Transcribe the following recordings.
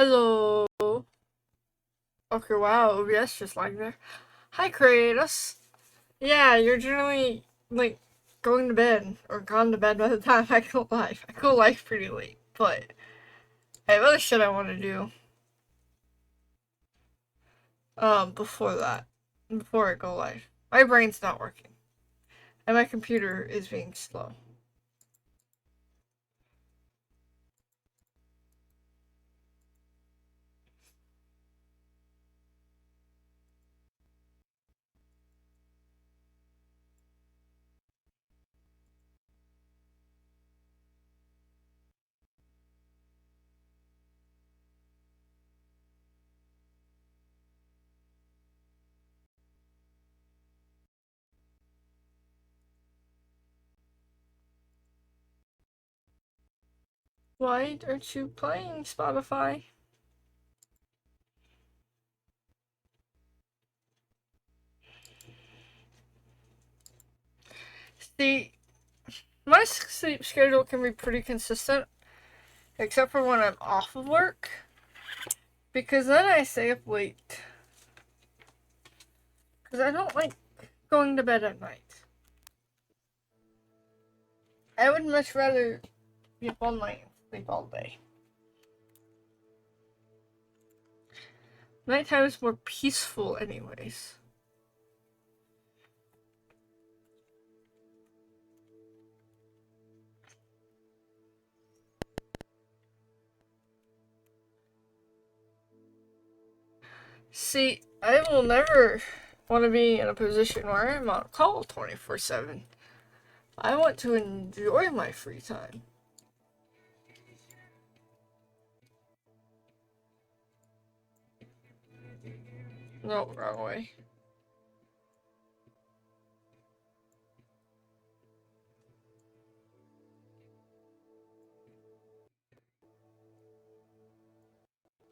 Hello. Okay, wow, OBS just like there. Hi, Kratos. Yeah, you're generally, like, going to bed, or gone to bed by the time I go live. I go live pretty late, but I have other shit I want to do, before that. Before I go live. My brain's not working. And my computer is being slow. Why aren't you playing Spotify? See, my sleep schedule can be pretty consistent, except for when I'm off of work, because then I stay up late. Because I don't like going to bed at night. I would much rather be up all night and sleep all day. Nighttime is more peaceful, anyways. See, I will never want to be in a position where I'm on call 24/7. I want to enjoy my free time. No, wrong way.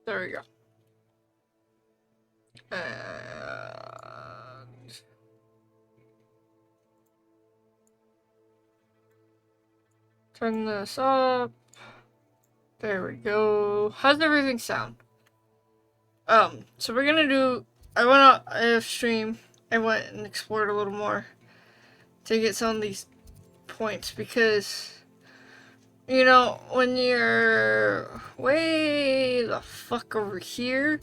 There we go. And turn this up. There we go. How's everything sound? So we're gonna do. I went on stream. I went and explored a little more to get some of these points because, you know, when you're way the fuck over here,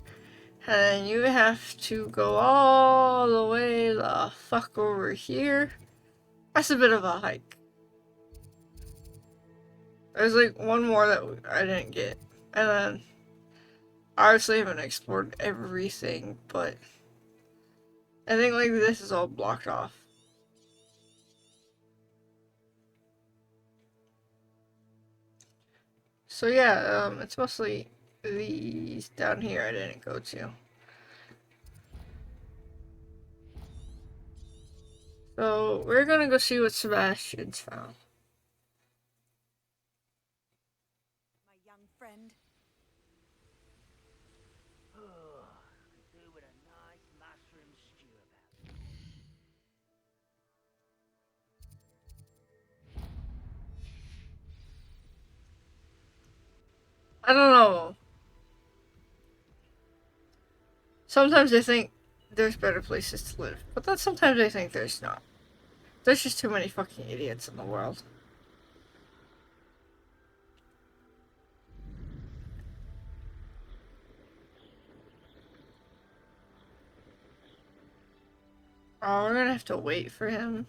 and you have to go all the way the fuck over here, that's a bit of a hike. There's like one more that I didn't get, and then obviously I haven't explored everything, but I think like this is all blocked off. So yeah, it's mostly these down here I didn't go to. So we're gonna go see what Sebastian's found. My young friend. Could do with a nice mushroom stew about. I don't know. Sometimes I think there's better places to live, but then sometimes I think there's not. There's just too many fucking idiots in the world. Oh, we're gonna have to wait for him.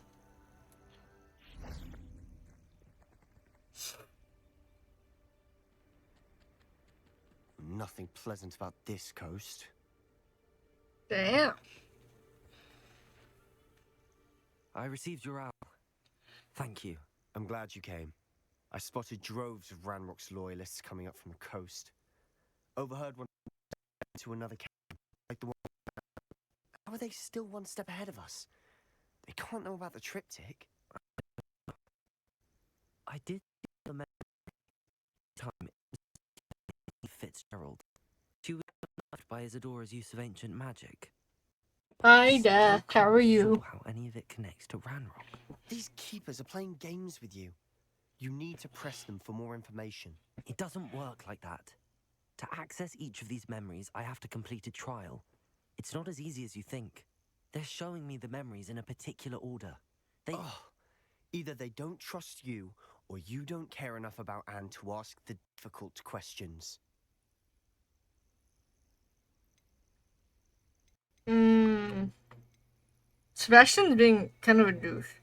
Nothing pleasant about this coast. Damn. I received your owl. Thank you. I'm glad you came. I spotted droves of Ranrock's loyalists coming up from the coast. Overheard one to another camp, like the one. How are they still one step ahead of us? They can't know about the triptych. I did the time Fitzgerald. She was touched by Isadora's use of ancient magic. Hi, Dad. How are you? How any of it connects to Ranrock? These keepers are playing games with you. You need to press them for more information. It doesn't work like that. To access each of these memories, I have to complete a trial. It's not as easy as you think. They're showing me the memories in a particular order. Either they don't trust you, or you don't care enough about Anne to ask the difficult questions. Sebastian's being kind of a douche.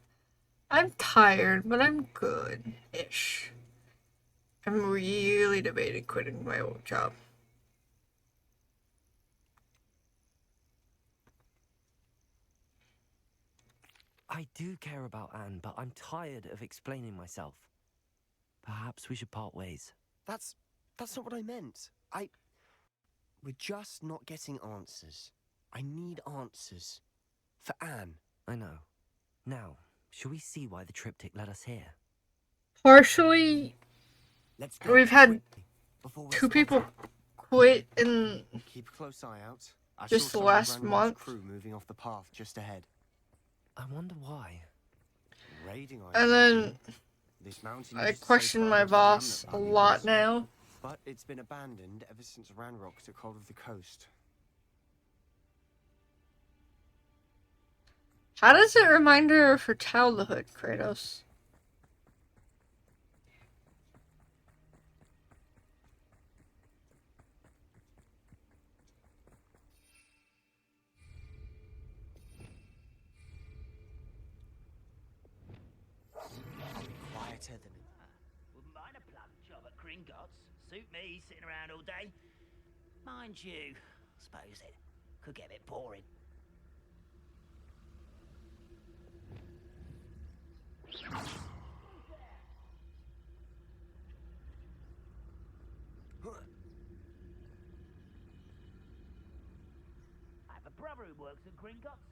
I'm tired, but I'm good-ish. I'm really debating quitting my old job. I do care about Anne, but I'm tired of explaining myself. Perhaps we should part ways. That's not what I meant. We're just not getting answers. I need answers. For Anne. I know. Now, shall we see why the triptych led us here? Partially, Let's go. we've had Before we're two spotted. people quit in Keep a close eye out. I just saw the some of last Ranrock's month. crew moving off the path just ahead. I wonder why. Raiding, And then this mountain I used to question safeguard my most of the boss hamlet a lot valuables, now. But it's been abandoned ever since Ranrock took hold of the coast. How does it remind her of her childhood, Kratos? Quieter than Wouldn't mind a plum job at Gringotts. Suit me, sitting around all day. Mind you, I suppose it could get a bit boring. I have a brother who works at Gringotts.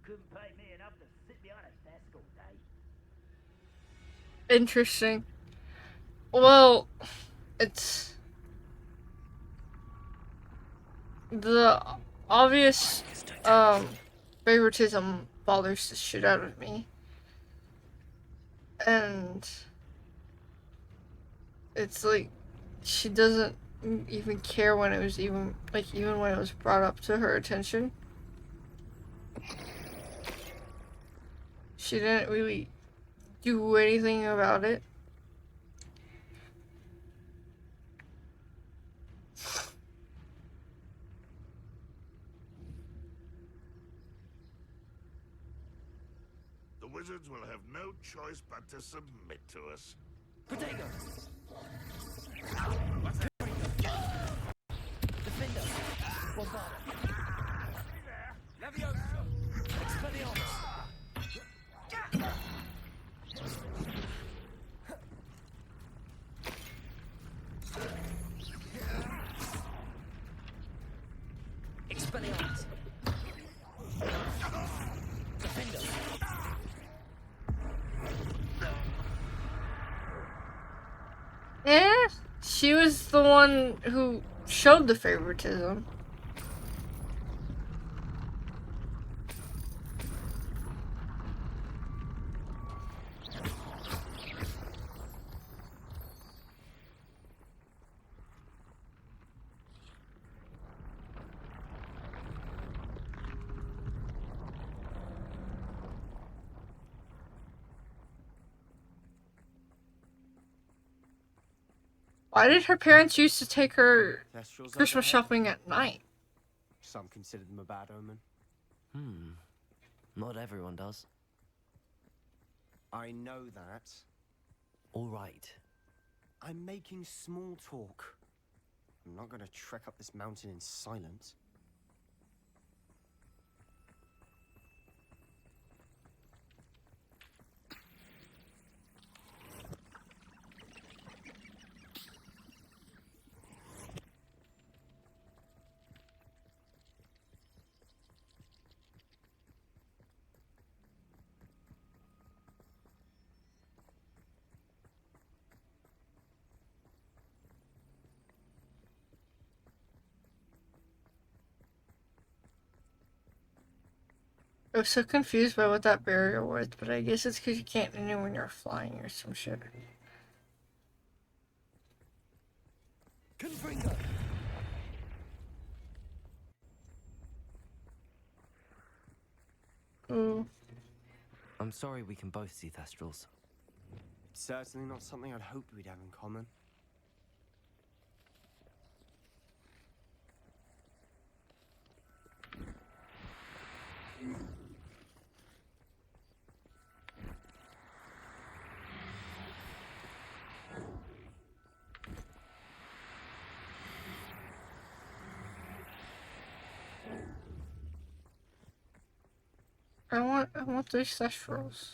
Couldn't pay me enough to sit behind a desk all day. Interesting. Well, it's the obvious favoritism bothers the shit out of me. And it's like she doesn't even care when it was even when it was brought up to her attention. She didn't really do anything about it. The wizards will have no choice but to submit to us. Potato! Defender! Bombarda! Levioso! Expelliarmus! Expelliarmus! Defender! She was the one who showed the favoritism. Why did her parents used to take her Thestrals Christmas overhead. shopping at night? Some consider them a bad omen. Not everyone does. I know that. All right. I'm making small talk. I'm not going to trek up this mountain in silence. I was so confused by what that barrier was, but I guess it's because you can't enter when you're flying or some shit. Confringo! I'm sorry we can both see Thestrals. It's certainly not something I'd hoped we'd have in common. I want these Thestrals.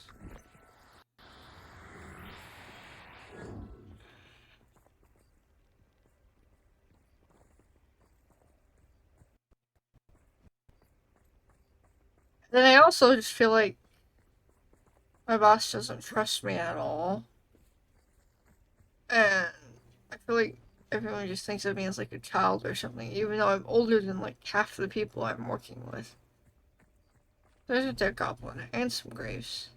Then I also just feel like my boss doesn't trust me at all. And I feel like everyone just thinks of me as like a child or something, even though I'm older than like half the people I'm working with. There's a dead goblin and some graves.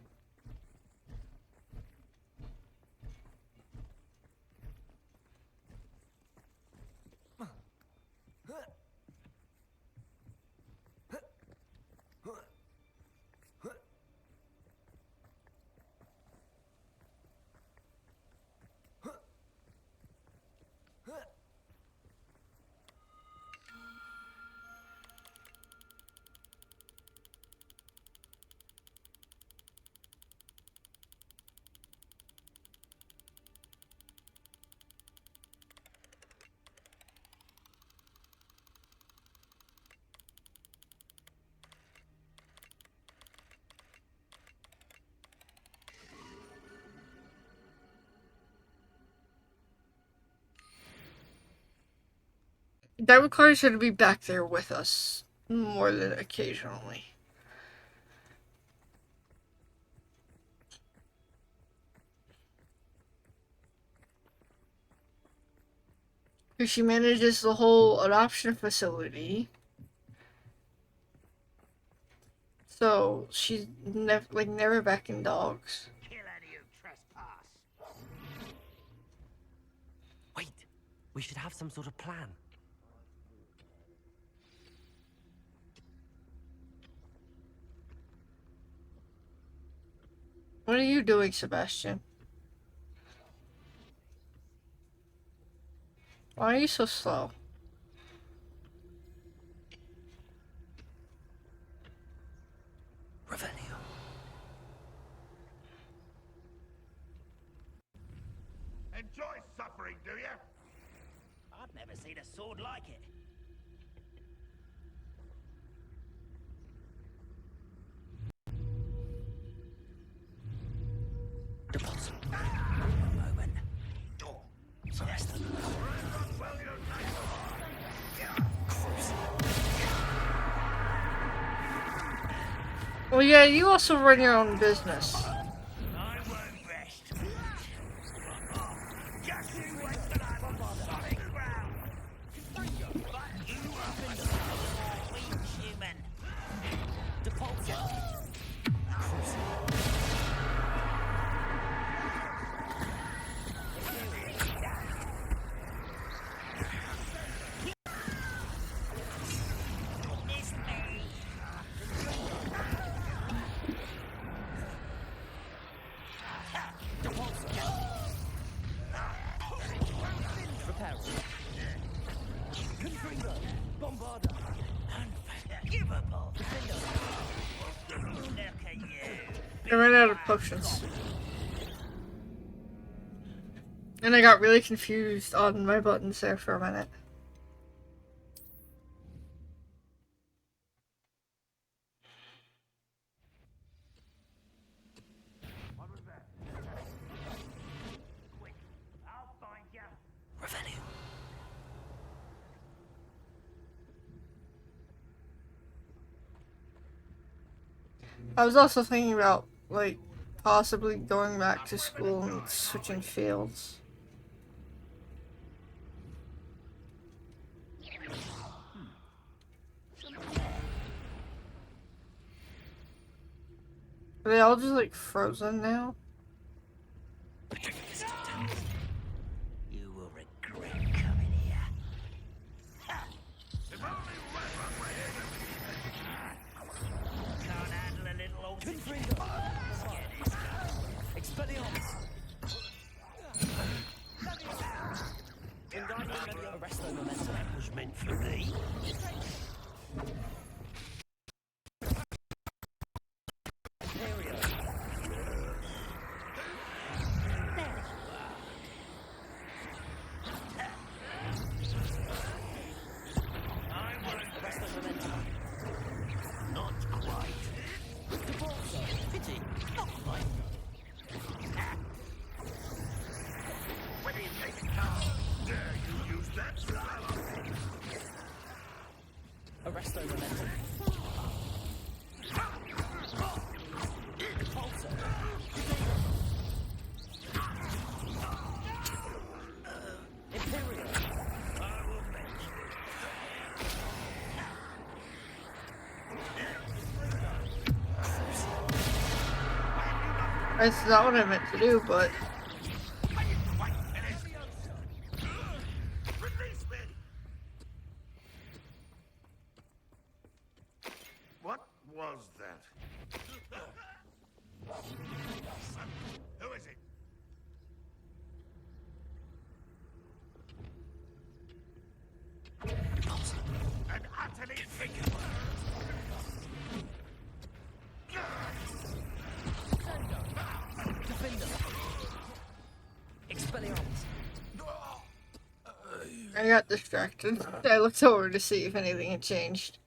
That requires her to be back there with us more than occasionally. Because she manages the whole adoption facility. So she's never backing dogs. Kill any who trespass. Wait, we should have some sort of plan. What are you doing, Sebastian? Why are you so slow? Revelio. Enjoy suffering, do you? I've never seen a sword like it. Deposit. A moment. Well, yeah, you also run your own business. I won't rest. Just you wait till I'm on solid ground. But you are a weak human. Deposit. Miss me. Repair. Confringo. Bombarder. Unforgivable. Look at you. I ran out of potions. And I got really confused on my buttons there for a minute. Quick, I'll find you. Revelio. I was also thinking about, like, possibly going back to school and switching fields. Are they all just, like, frozen now? You will regret coming here. If only Redrock were here to Can't handle a little old It's not what I meant to do, but Release me! What was that? Who is it? An utterly figure. I got distracted. I looked over to see if anything had changed.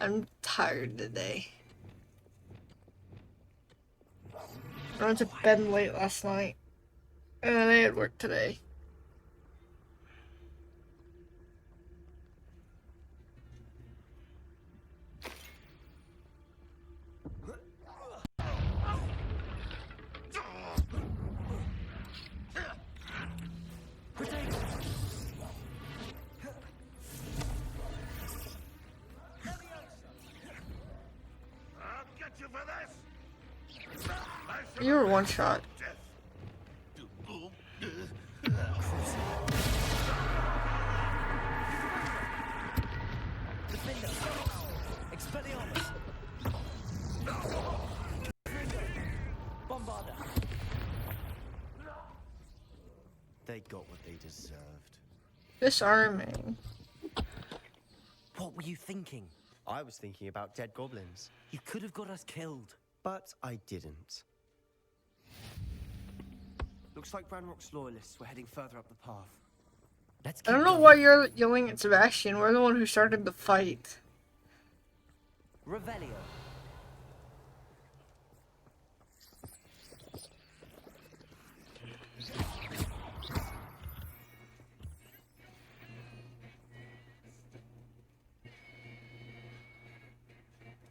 I'm tired today. I went to bed late last night. And then I had work today. I'll get you for this. You were one shot. They got what they deserved. Disarming. What were you thinking? I was thinking about dead goblins, You could have got us killed. but I didn't. Looks like Ranrock's loyalists were heading further up the path. Let's keep I don't know going. why you're yelling at Sebastian. We're the one who started the fight. Revelio.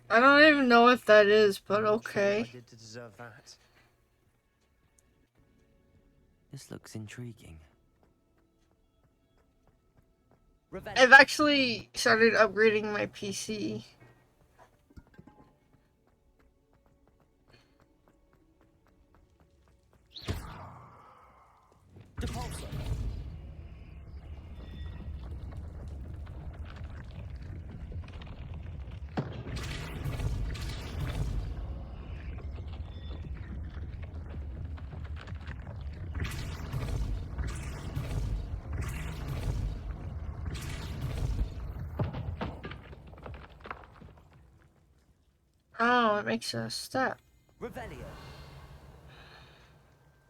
I don't even know what that is, but What I okay. did to deserve that. This looks intriguing. Revelio. I've actually started upgrading my PC. Depulso. Oh, it makes a step. Revelio.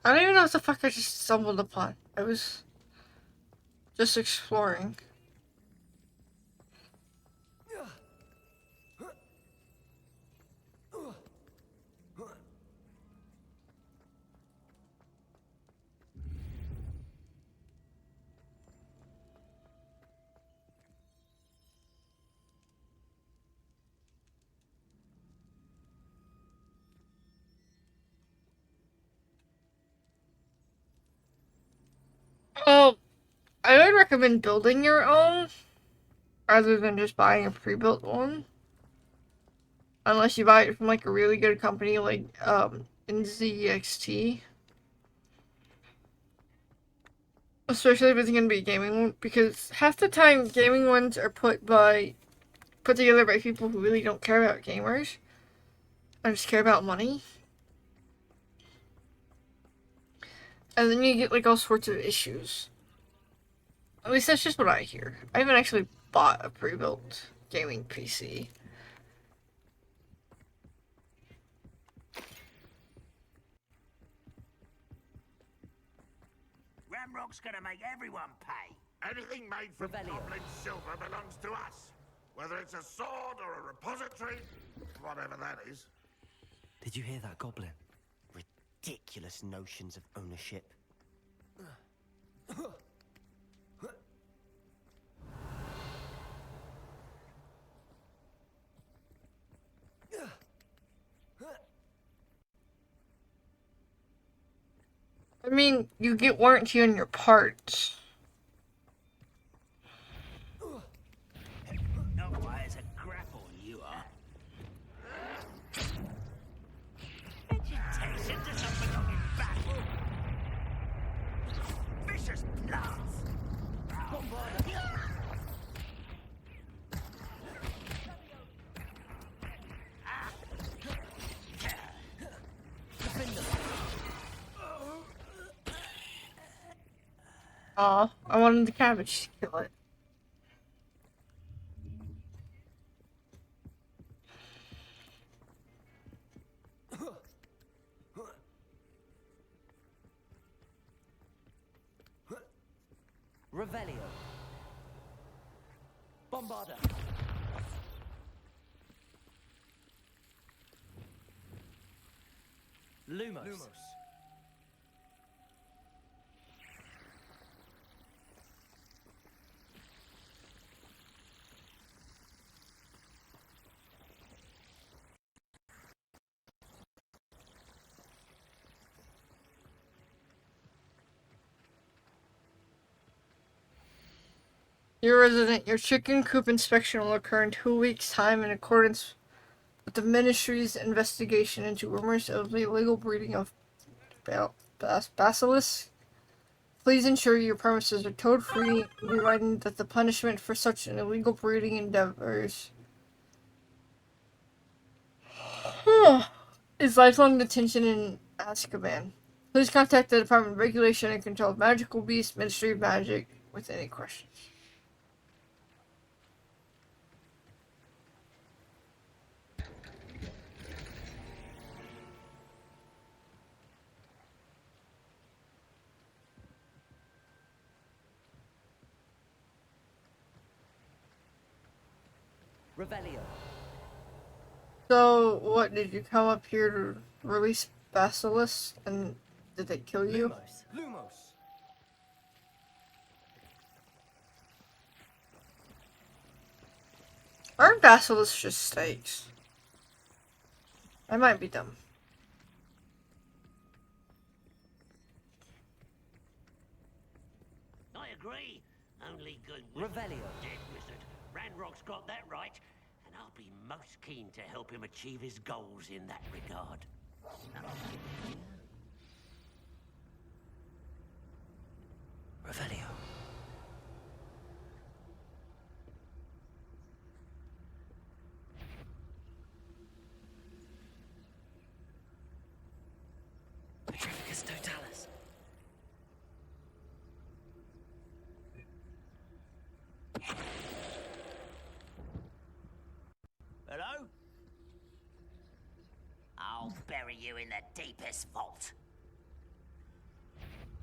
I don't even know what the fuck I just stumbled upon. I was just exploring. Oh, I would recommend building your own rather than just buying a pre-built one. Unless you buy it from like a really good company like NZXT. Especially if it's gonna be a gaming one, because half the time gaming ones are put together by people who really don't care about gamers. I just care about money. And then you get like all sorts of issues. At least that's just what I hear. I haven't actually bought a pre-built gaming PC. Ramrock's gonna make everyone pay. Anything made from Revelio. goblin silver belongs to us. Whether it's a sword or a repository, whatever that is. Did you hear that goblin? Ridiculous notions of ownership. I mean, you get warranty on your parts. Not quite as a grapple you are. Vegetation to some precious plants. Aw, I wanted the cabbage to kill it. Revelio. Bombarda. Lumos. Dear resident, your chicken coop inspection will occur in 2 weeks' time in accordance with the ministry's investigation into rumors of the illegal breeding of basilisks. Please ensure your premises are toad-free, providing that the punishment for such an illegal breeding endeavors is lifelong detention in Azkaban. Please contact the Department of Regulation and Control of Magical Beasts, Ministry of Magic, with any questions. Revelio. So, what, did you come up here to release basilisks, and did they kill you? Lumos. Lumos. Aren't basilisks just snakes? I might be dumb. I agree. Only good Revelio. dead wizard. Ranrock's got that right, and I'll be most keen to help him achieve his goals in that regard. Revelio. Petrificus totalis. Hello? I'll bury you in the deepest vault.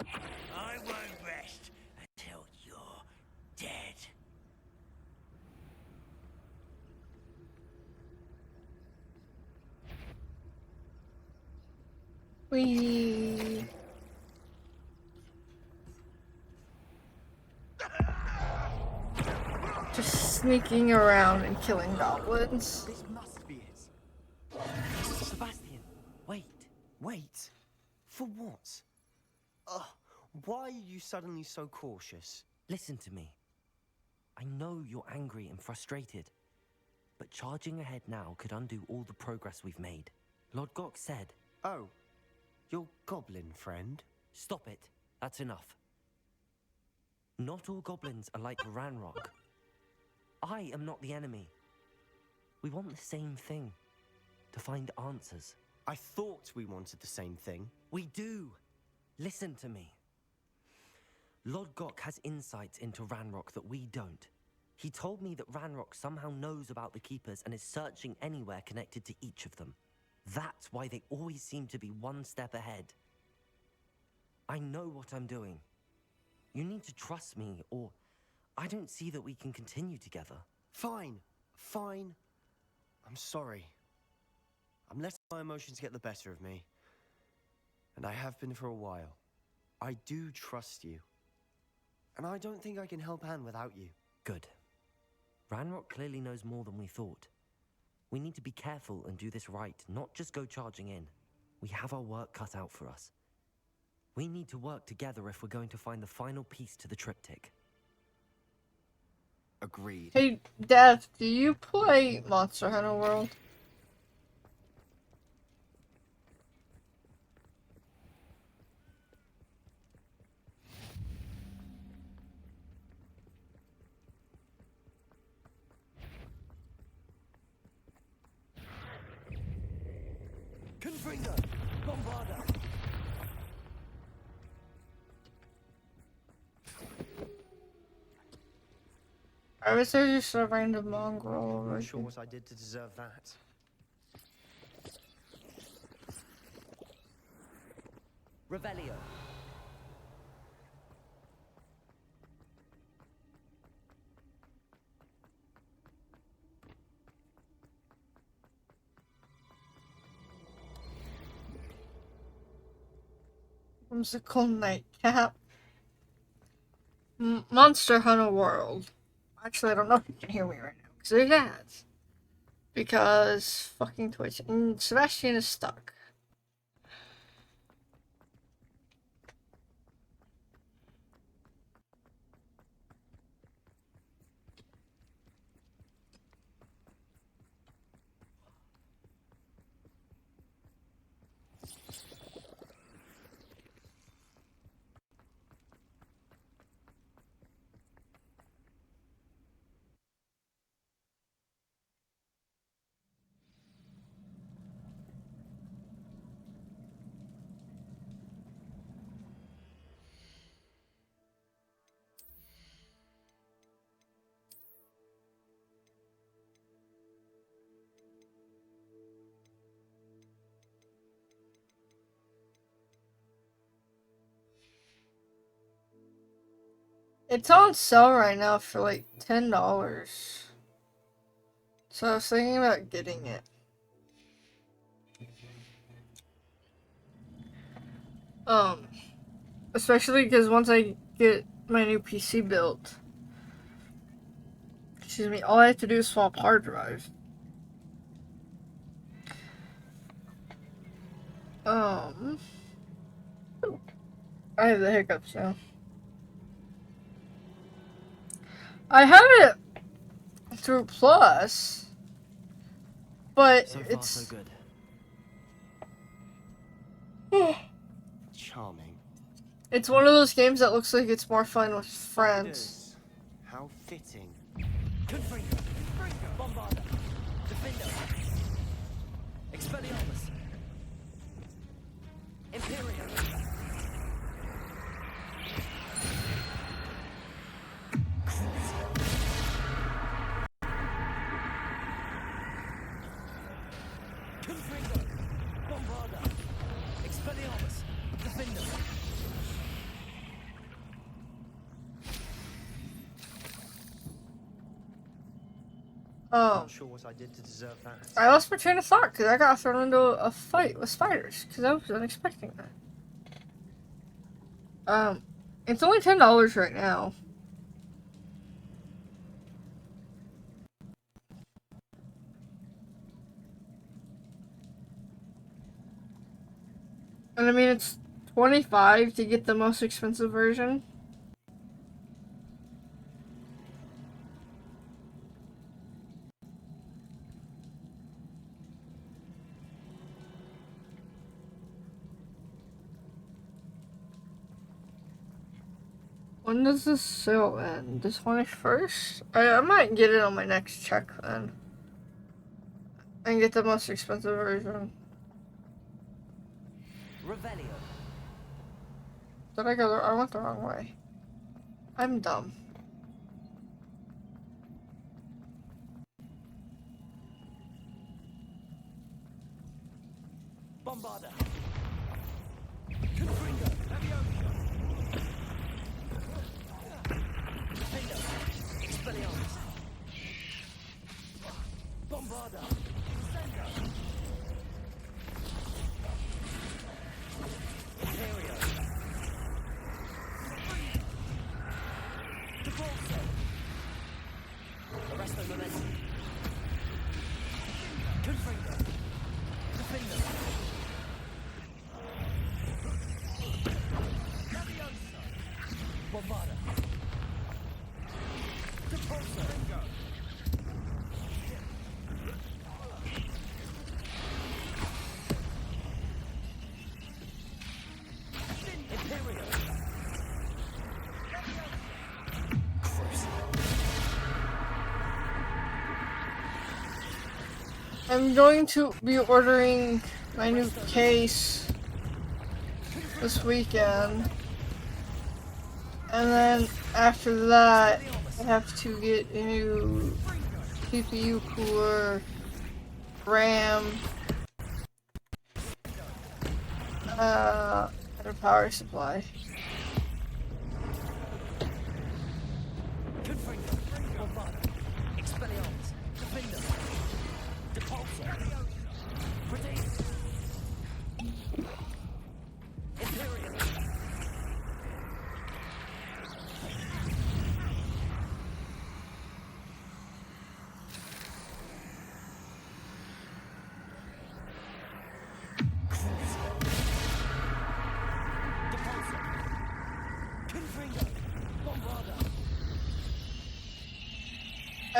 I won't rest until you're dead. We just sneaking around and killing goblins. This must be it. Sebastian, wait. Wait. For what? Ugh. Why are you suddenly so cautious? Listen to me. I know you're angry and frustrated, but charging ahead now could undo all the progress we've made. Lord Gok said, Oh, your goblin friend? stop it. That's enough. Not all goblins are like Ranrock. I am not the enemy. We want the same thing. To find answers. I thought we wanted the same thing. We do. Listen to me. Lord Gok has insights into Ranrock that we don't. He told me that Ranrock somehow knows about the Keepers and is searching anywhere connected to each of them. That's why they always seem to be one step ahead. I know what I'm doing. You need to trust me, or I don't see that we can continue together. Fine. Fine. I'm sorry. I'm letting my emotions get the better of me. And I have been for a while. I do trust you. And I don't think I can help Anne without you. Good. Ranrock clearly knows more than we thought. We need to be careful and do this right, not just go charging in. We have our work cut out for us. We need to work together if we're going to find the final piece to the triptych. Agreed. Hey, Dev, do you play Monster Hunter World? Confringo! Bombarda! I was there just a random mongrel. I'm not Right sure here. what I did to deserve that. Revelio. Whimsical nightcap. Monster Hunter World. Actually, I don't know if you can hear me right now because there's ads. Because fucking Twitch. And Sebastian is stuck. It's on sale right now for like $10. So I was thinking about getting it. Especially because once I get my new PC built, excuse me, all I have to do is swap hard drive. I have the hiccups now. I have it through Plus, but So far, it's so good. Charming. it's one of those games that looks like it's more fun with friends. Fighters. How fitting. Confringo! Bombarda! Defendo! Expelliarmus! Imperium! Confringo! Bombarda! Expelliarmus! Defendo! Not sure what I did to deserve that. I lost my train of thought because I got thrown into a fight with spiders because I wasn't expecting that. It's only $10 right now. And I mean, it's $25 to get the most expensive version. When does this sale end? The 21st? I might get it on my next check then. And get the most expensive version. Revelio! Did I go I went the wrong way. I'm dumb. Bombarda! Confringo! Leviosa! Defendo! Expelliarmus! Bombarda! Incendio! Imperio! Devolso! Arresto momentum! Confringo! Defendo! Bombarda! Devolso! Imperio! I'm going to be ordering my new case this weekend. And then after that, I have to get a new CPU cooler, RAM, and a power supply.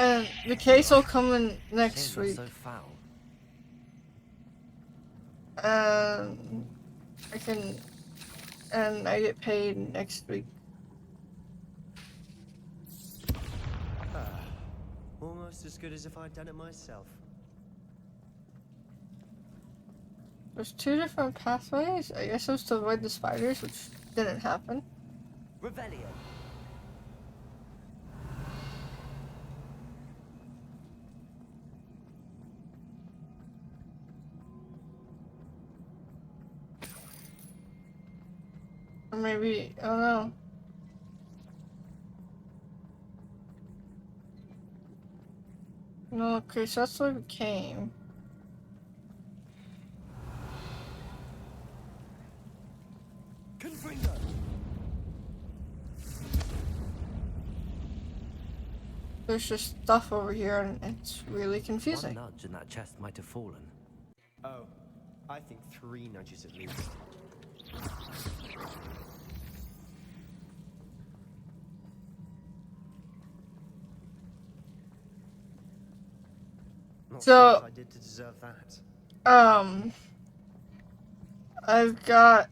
And the case will come in next Shame you're week. so foul. And I get paid next week. Almost as good as if I'd done it myself. There's 2 different pathways. I guess it was to avoid the spiders, which didn't happen. Revelio. Or maybe, I don't know. No, okay, so that's where we came. Confringo. There's just stuff over here and it's really One confusing. nudge and that chest might have fallen. Oh, I think 3 nudges at least. Not So- sure what I did to deserve that. I've got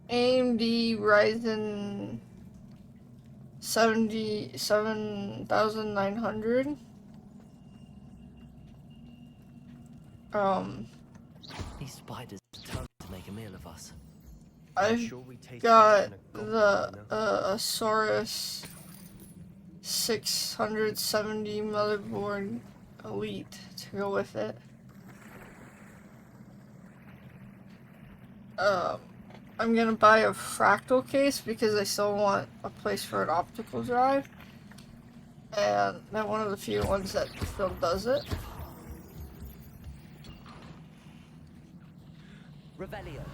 AMD Ryzen 7900. These spiders are determined to make a meal of us. I've Sure we taste got better than a the goblin, Asaurus 670 motherboard Elite to go with it. I'm gonna buy a fractal case because I still want a place for an optical drive. And I'm one of the few ones that still does it. Revelio.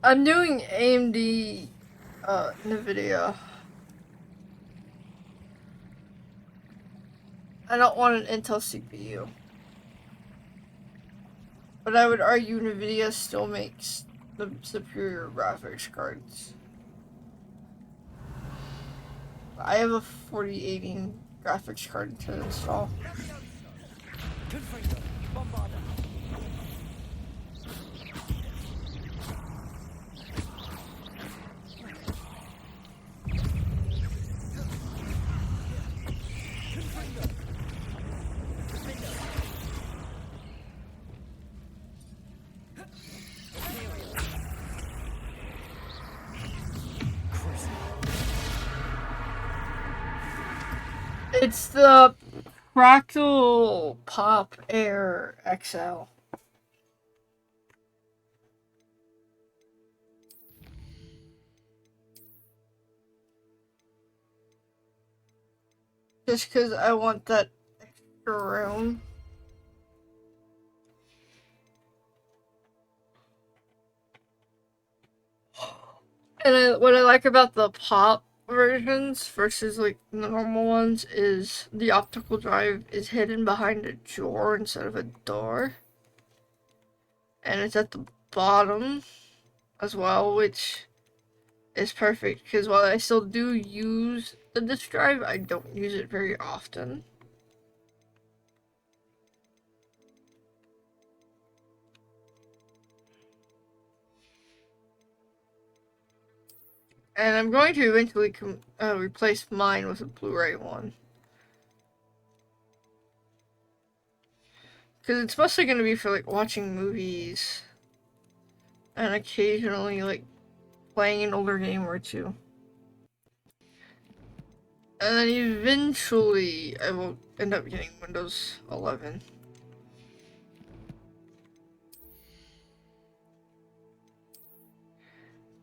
I'm doing AMD NVIDIA. I don't want an Intel CPU. But I would argue NVIDIA still makes the superior graphics cards. I have a 4080 graphics card to install. Confringo. Bombarda. It's the Fractal Pop Air XL. Just because I want that extra room. And what I like about the pop versions versus like the normal ones is the optical drive is hidden behind a drawer instead of a door. And it's at the bottom as well, which is perfect because while I still do use the disk drive, I don't use it very often. And I'm going to eventually replace mine with a Blu-ray one. Because it's mostly going to be for, like, watching movies. And occasionally, like, playing an older game or two. And then eventually, I will end up getting Windows 11.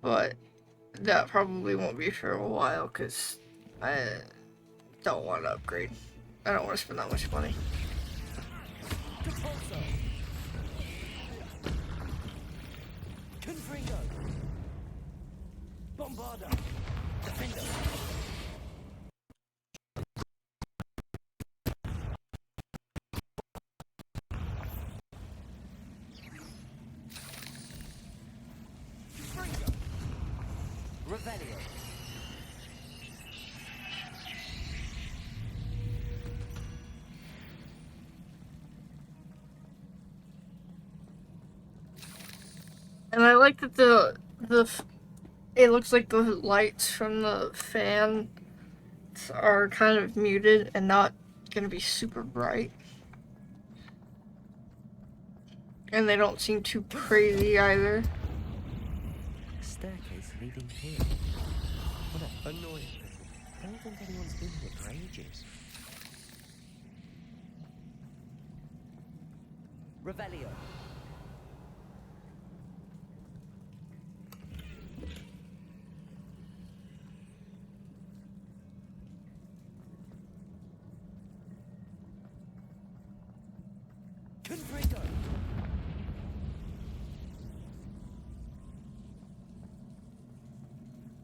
But that probably won't be for a while, because I don't want to upgrade. I don't want to spend that much money. Confringo! Bombarda! Defender! Confringo! Revelio! And I like that it looks like the lights from the fan are kind of muted and not gonna be super bright. And they don't seem too crazy either. Staircase leading here. What a Annoying. I don't think anyone's been here for ages. Revelio. Confringo.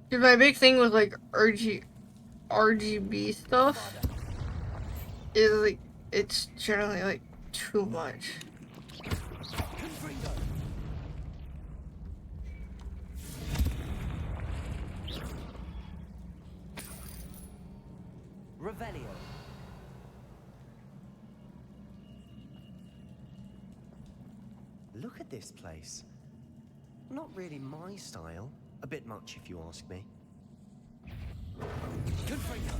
Dude, my big thing with like RGB stuff is like it's generally like too much. Confringo. Revelio. Look at this place. Not really my style. A bit much, if you ask me. Confringo.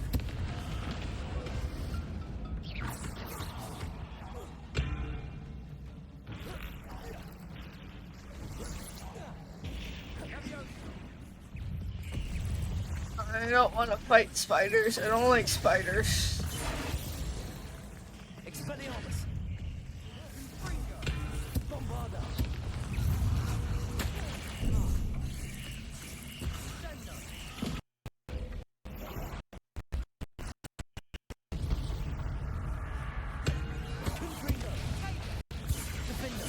I don't want to fight spiders. I don't like spiders. Expelliarmus. Bombarda. Confringo. Defender.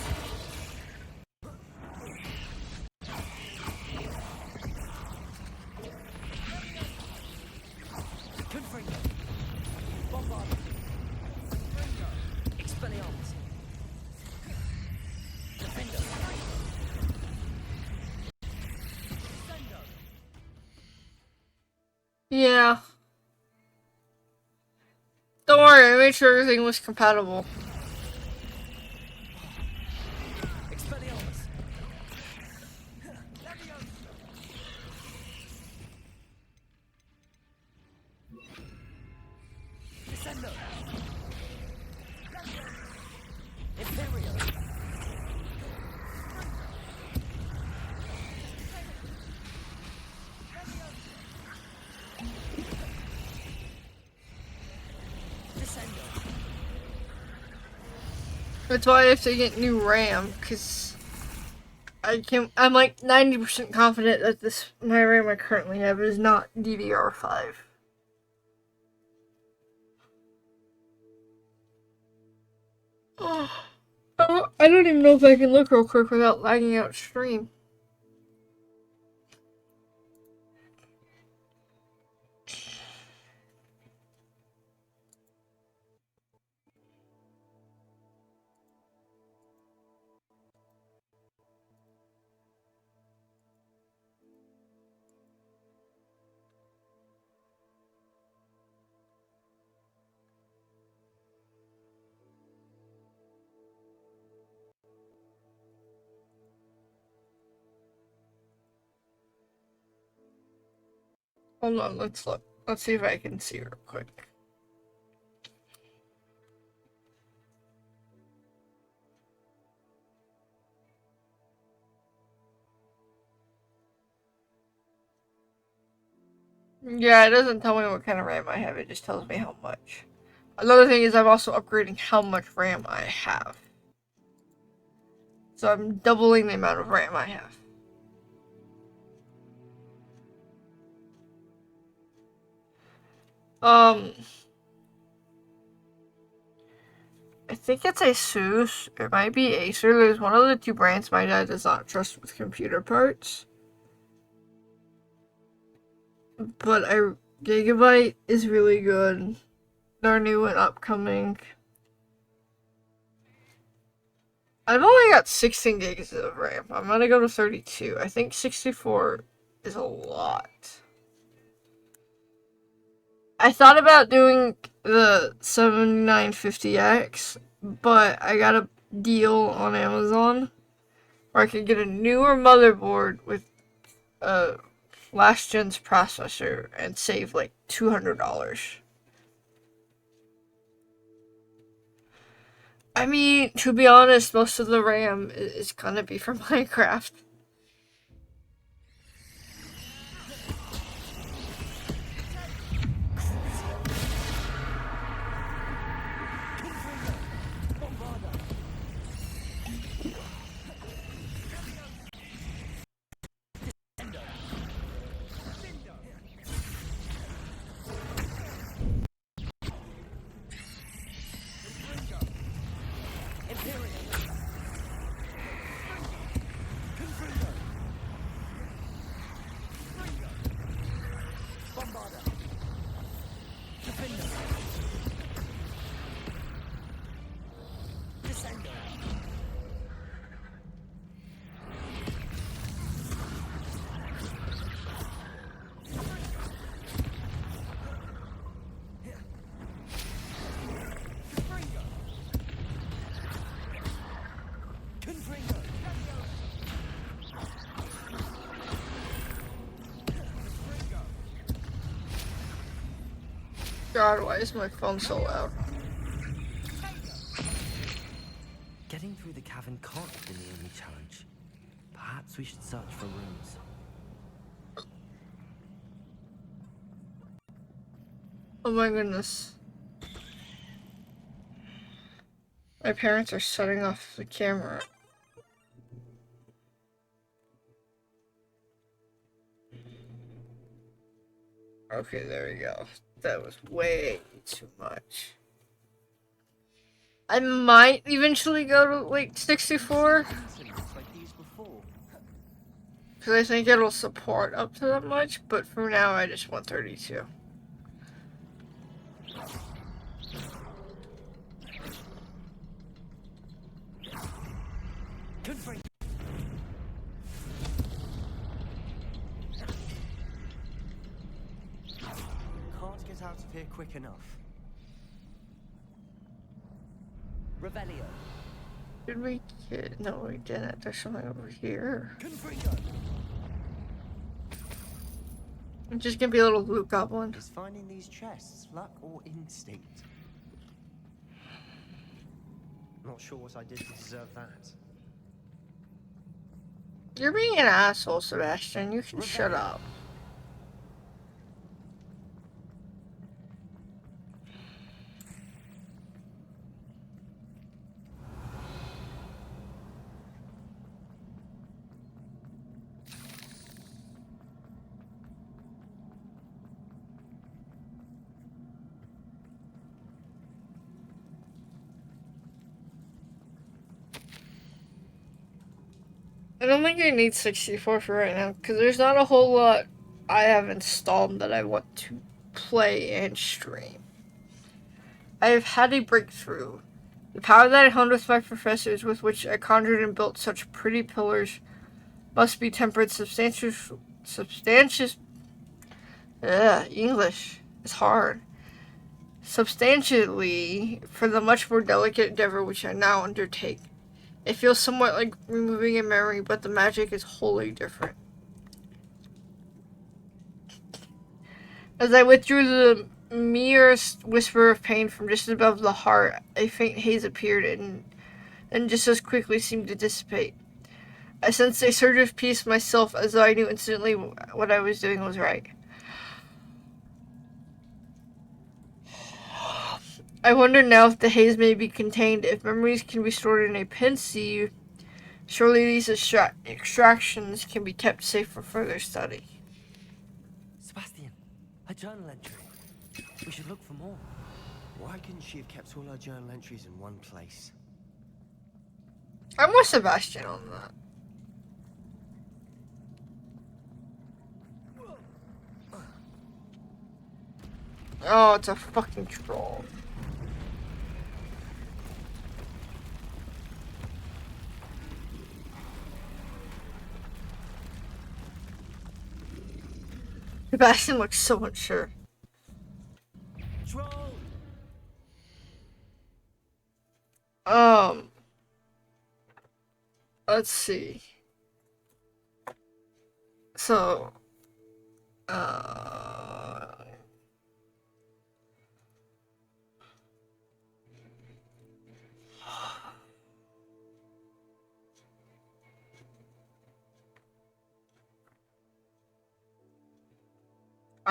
Confringo. Bombarda. Expelliarmus. Defender. Yeah. Don't worry, I made sure everything was compatible. Expelliarmus. Descendo. Imperio. Descendo. That's why I have to get new RAM, because I'm like 90% confident that my RAM I currently have is not DDR5. I don't even know if I can look real quick without lagging out stream. Hold on, let's look. Let's see if I can see real quick. Yeah, it doesn't tell me what kind of RAM I have, it just tells me how much. Another thing is I'm also upgrading how much RAM I have. So I'm doubling the amount of RAM I have. I think it's Asus. It might be Acer. There's one of the two brands my dad does not trust with computer parts. But Gigabyte is really good. They're new and upcoming. I've only got 16 gigs of RAM. I'm gonna go to 32. I think 64 is a lot. I thought about doing the 7950X, but I got a deal on Amazon where I could get a newer motherboard with a last gen's processor and save like $200. I mean, to be honest, most of the RAM is gonna be for Minecraft. God, why is my phone so loud? Getting through the cavern can't have been the only challenge. Perhaps we should search for rooms. Oh my goodness. My parents are shutting off the camera. Okay, there we go. That was way too much. I might eventually go to like 64. Because I think it'll support up to that much, but for now I just want 32. Can't get out of here quick enough. Revelio. Did we get... No, we didn't. There's something over here. I'm just gonna be a little blue goblin. Is finding these chests luck or instinct? Not sure what I did to deserve that. You're being an asshole, Sebastian. You can shut up. I don't think I need 64 for right now, because there's not a whole lot I have installed that I want to play and stream. I have had a breakthrough. The power that I honed with my professors, with which I conjured and built such pretty pillars, must be tempered English is hard. Substantially, for the much more delicate endeavor which I now undertake. It feels somewhat like removing a memory, but the magic is wholly different. As I withdrew the merest whisper of pain from just above the heart, a faint haze appeared and just as quickly seemed to dissipate. I sensed a surge of peace myself, as though I knew instantly what I was doing was right. I wonder now if the haze may be contained. If memories can be stored in a pensieve, surely these extractions can be kept safe for further study. Sebastian, a journal entry. We should look for more. Why couldn't she have kept all her journal entries in one place? I'm with Sebastian on that. Oh, it's a fucking troll. Sebastian looks so unsure. Troll! Let's see. So, I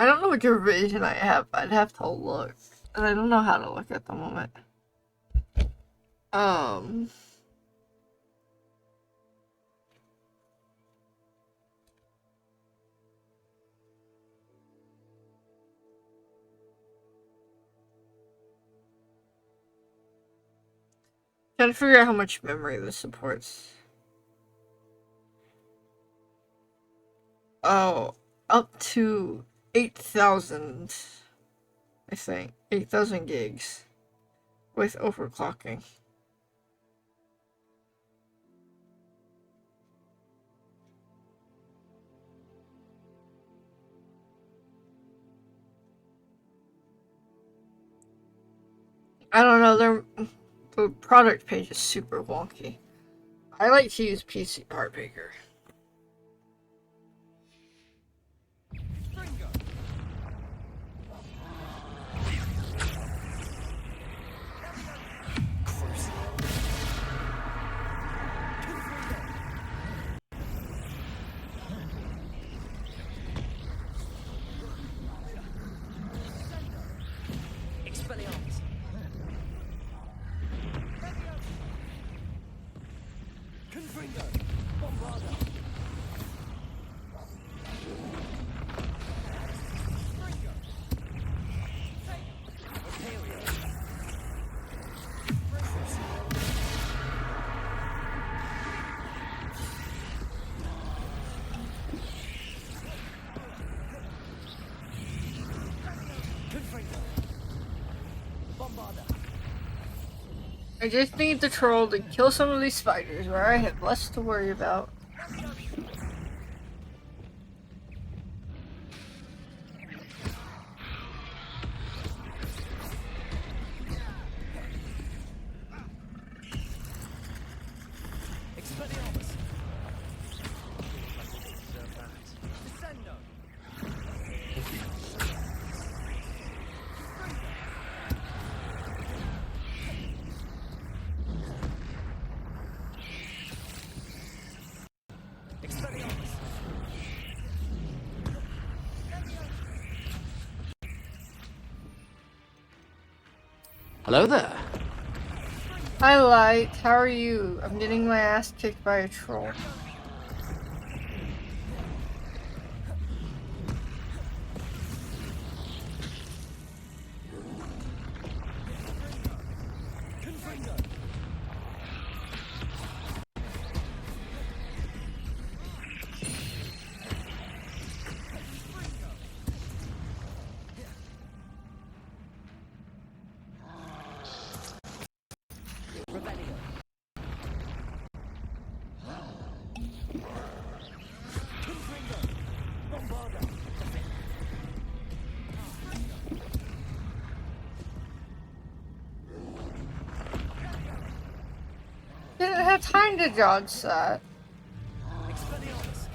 don't know what version I have. I'd have to look. And I don't know how to look at the moment. Trying to figure out how much memory this supports. Oh, up to 8,000, I think. 8,000 gigs with overclocking. I don't know, the product page is super wonky. I like to use PC Part Picker. Expelliarmus. Confringo. Bombarda. Fringo. Imperial. Confringo. Bombarda. I just need the troll to kill some of these spiders where I have less to worry about. Expelliarmus. Descendo. Expelliarmus. Hello there. Hi Light, how are you? I'm getting my ass kicked by a troll. Confringo. Revelio. Confringo. Bombarda. Didn't have time to dodge that. Expelliarmus.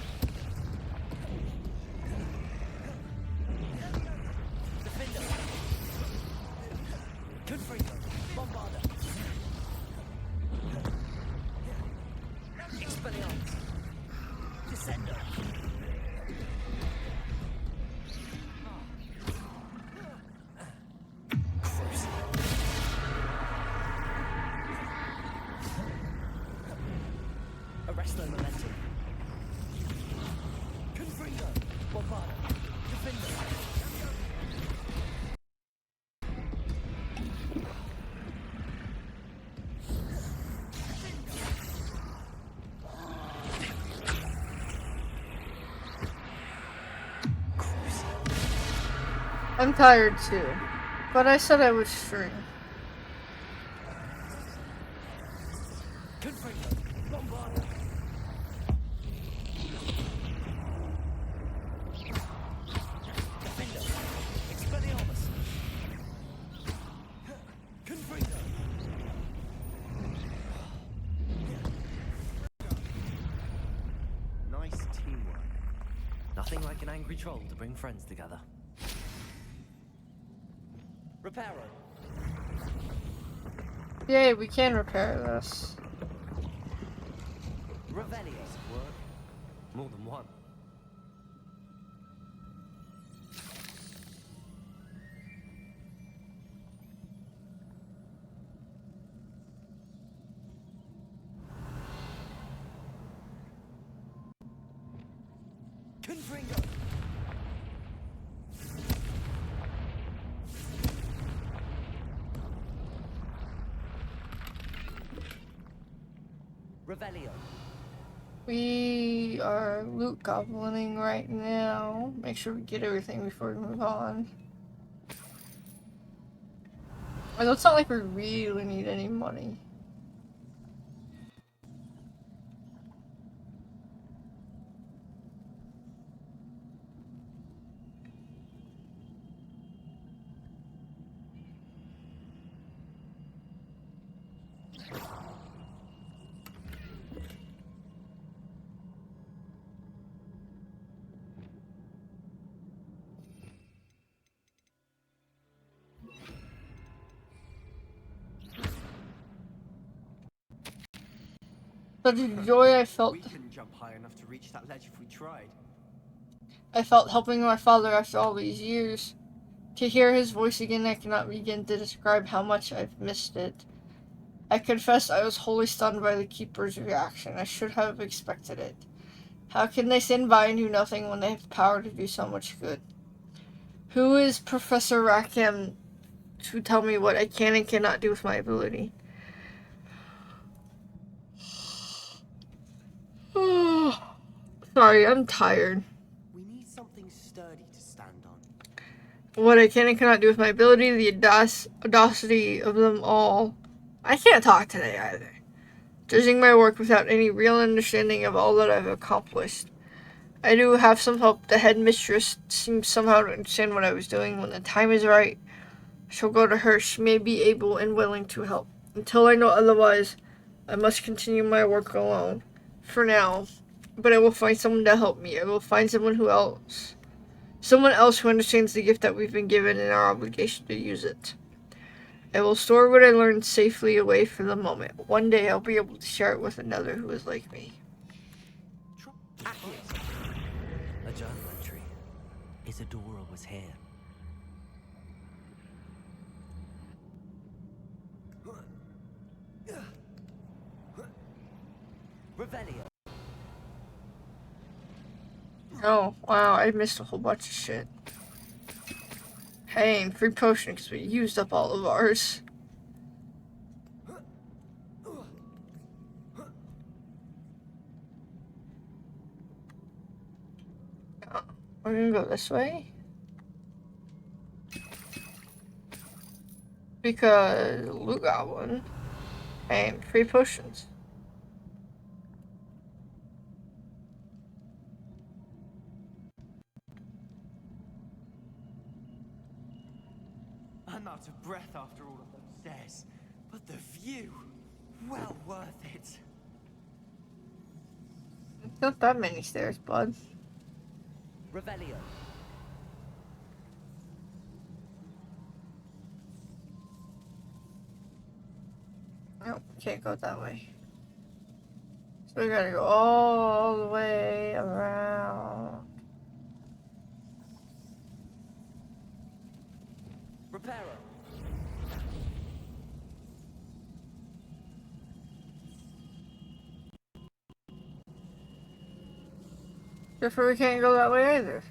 Defender. Confringo. Bombarda. Expelliarmus. Descendo. I'm tired too. But I said I would stream. Nice teamwork. Nothing like an angry troll to bring friends together. Reparo. Yay, we can repair this. Revelio. Work. More than one. Confringo. Revelio. We are loot goblining right now. Make sure we get everything before we move on. And it's not like we really need any money. But the joy I felt We couldn't jump high enough to reach that ledge if we tried. helping my father after all these years. To hear his voice again, I cannot begin to describe how much I've missed it. I confess I was wholly stunned by the Keeper's reaction. I should have expected it. How can they stand by and do nothing when they have the power to do so much good? Who is Professor Rackham to tell me what I can and cannot do with my ability? Sorry, I'm tired. We need something sturdy to stand on. What I can and cannot do with my ability, the audacity of them all. I can't talk today either. Judging my work without any real understanding of all that I've accomplished. I do have some hope. The headmistress seems somehow to understand what I was doing. When the time is right, I shall go to her. She may be able and willing to help. Until I know otherwise, I must continue my work alone. For now. But I will find someone to help me. I will find someone else who understands the gift that we've been given and our obligation to use it. I will store what I learned safely away for the moment. One day I'll be able to share it with another who is like me. A journal entry. Isadora was here. Revelio. Oh, wow, I missed a whole bunch of shit. Hey, and free potion because we used up all of ours. We're gonna go this way. Because Luke got one. And free potions. I'm out of breath after all of those stairs. But the view, well worth it. Not that many stairs, bud. Revelio. Nope, can't go that way. So we gotta go all the way around. Reparo. Therefore we can't go that way either.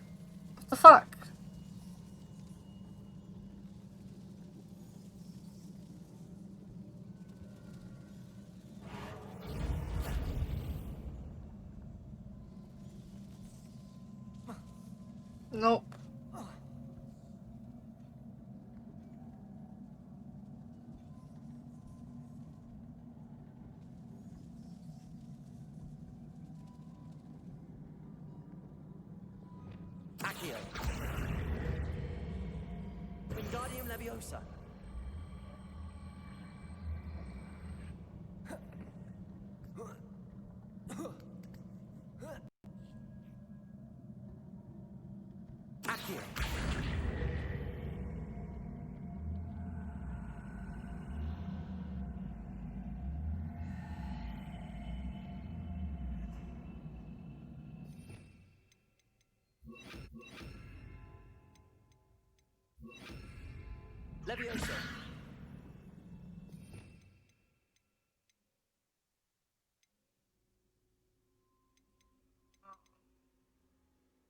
What the fuck? Nope. Accio. Wingardium Leviosa. Accio. Leviosa.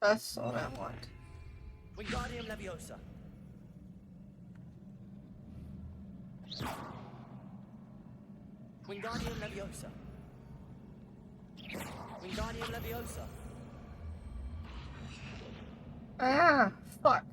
That's what I want. Wingardium Leviosa. Wingardium Leviosa. Wingardium Leviosa. Ah, fuck.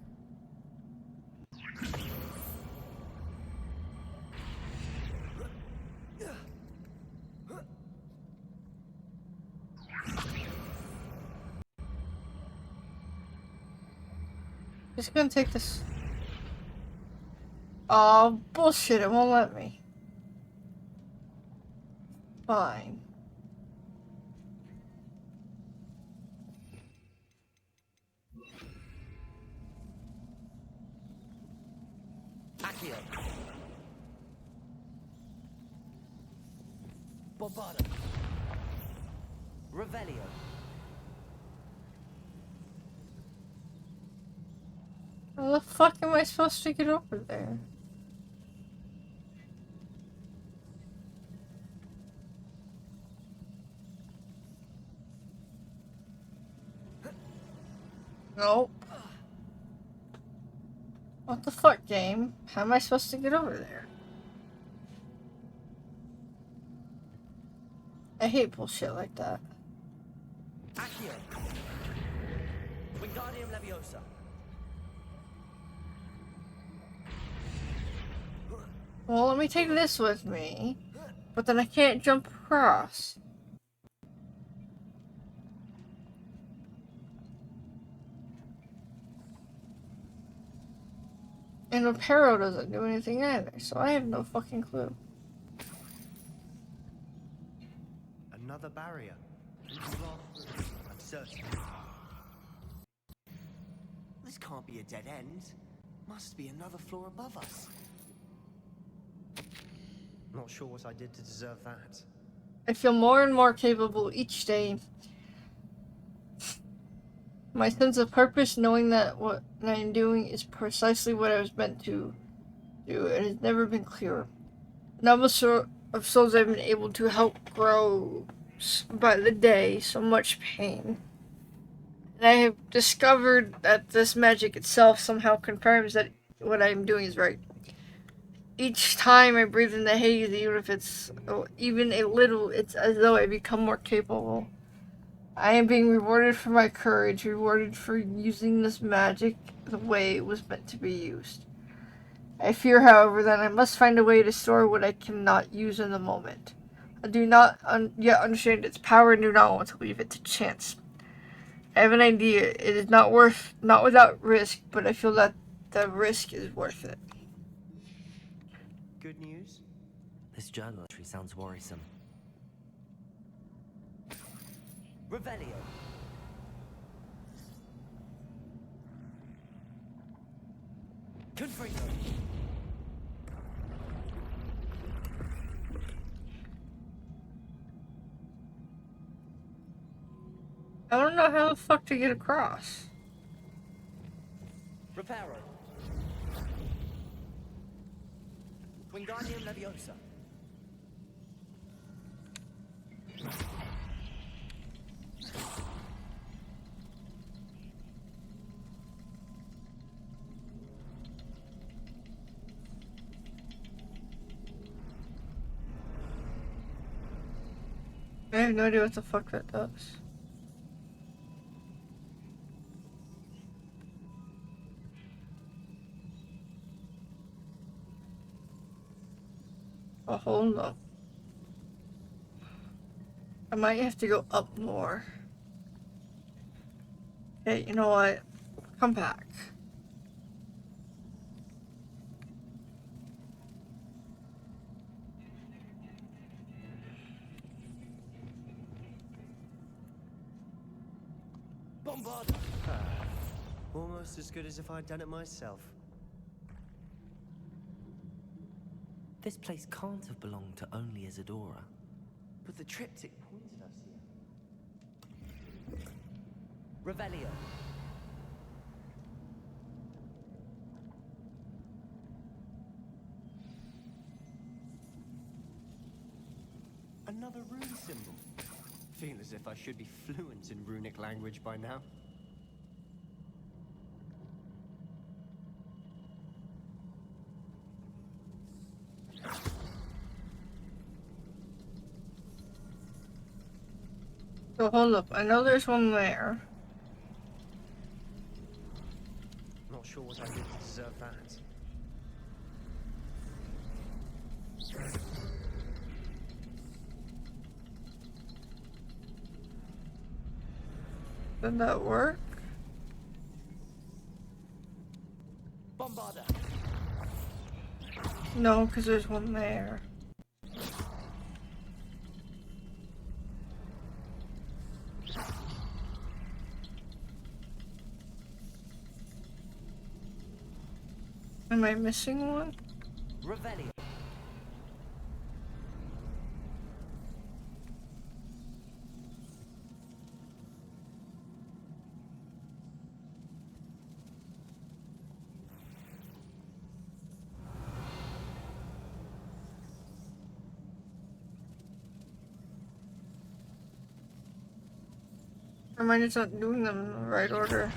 Just gonna take this. Oh, bullshit, it won't let me. Fine. Accio. Bombardum. Revelio. How the fuck am I supposed to get over there? Nope. What the fuck, game? How am I supposed to get over there? I hate bullshit like that. Accio. Wingardium Leviosa. Well, let me take this with me. But then I can't jump across. And Reparo doesn't do anything either, so I have no fucking clue. Another barrier. I'm certain. This can't be a dead end. Must be another floor above us. Not sure what I did to deserve that. I feel more and more capable each day. My sense of purpose, knowing that what I am doing is precisely what I was meant to do, it has never been clearer. Number of souls I've been able to help grow by the day, so much pain. And I have discovered that this magic itself somehow confirms that what I am doing is right. Each time I breathe in the haze, even if it's even a little, it's as though I become more capable. I am being rewarded for my courage, rewarded for using this magic the way it was meant to be used. I fear, however, that I must find a way to store what I cannot use in the moment. I do not yet understand its power and do not want to leave it to chance. I have an idea. It is not without risk, but I feel that the risk is worth it. Good news? This journal entry sounds worrisome. Revelio. Confringo. I don't know how the fuck to get across. Reparo. Wingardium Leviosa. I have no idea what the fuck that does. Oh, hold on. I might have to go up more. Okay, you know what? come back. Bombard! Almost as good as if I'd done it myself. This place can't have belonged to only Isadora. But the triptych pointed us here. Revelio. Another rune symbol. Feel as if I should be fluent in runic language by now. So hold up, I know there's one there. Not sure what I did to deserve that. Did that work? Bombarda. No, because there's one there. Am I missing one? Revelio. Or am I just not doing them in the right order?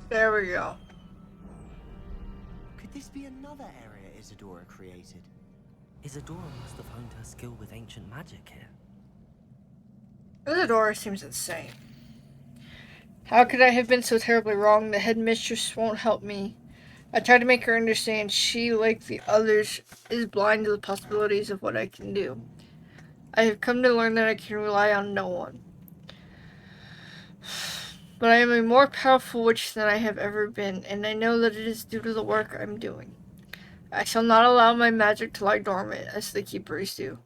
There we go. Could this be another area Isadora created? Isadora must have honed her skill with ancient magic here. Isadora seems insane. How could I have been so terribly wrong? The headmistress won't help me. I tried to make her understand she, like the others, is blind to the possibilities of what I can do. I have come to learn that I can rely on no one. But I am a more powerful witch than I have ever been, and I know that it is due to the work I'm doing. I shall not allow my magic to lie dormant, as the keepers do.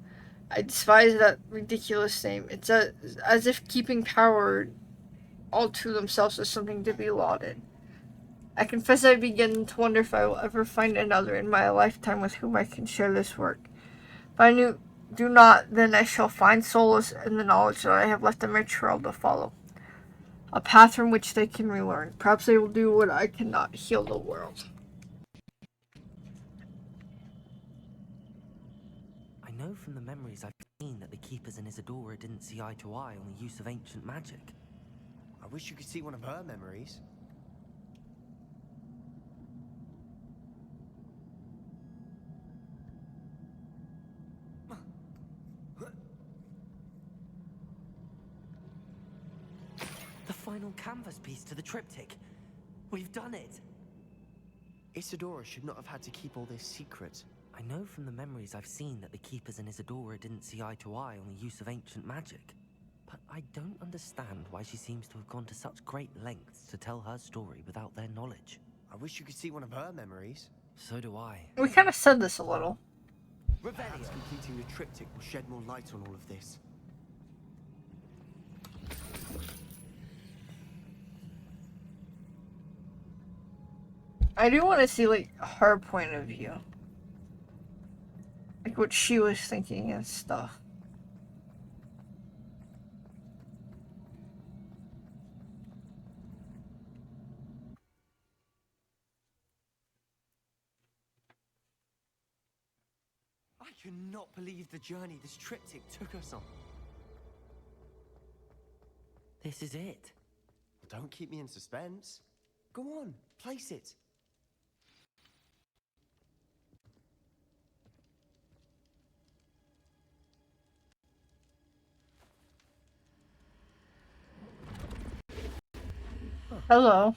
I despise that ridiculous name. It's as if keeping power all to themselves is something to be lauded. I confess I begin to wonder if I will ever find another in my lifetime with whom I can share this work. If I do not, then I shall find solace in the knowledge that I have left them a trail to follow. A path from which they can relearn. Perhaps they will do what I cannot, heal the world. I know from the memories I've seen that the Keepers and Isadora didn't see eye to eye on the use of ancient magic. I wish you could see one of her memories. The final canvas piece to the triptych. We've done it! Isadora should not have had to keep all this secret. I know from the memories I've seen that the Keepers and Isadora didn't see eye to eye on the use of ancient magic. But I don't understand why she seems to have gone to such great lengths to tell her story without their knowledge. I wish you could see one of her memories. So do I. We kind of said this a little. Perhaps completing the triptych will shed more light on all of this. I do want to see, like, her point of view. Like, what she was thinking and stuff. I cannot believe the journey this triptych took us on. This is it. Don't keep me in suspense. Go on, place it. Hello.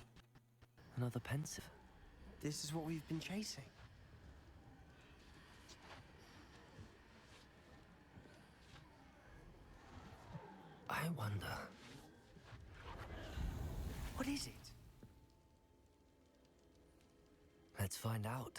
Another pensive. This is what we've been chasing. I wonder. What is it? Let's find out.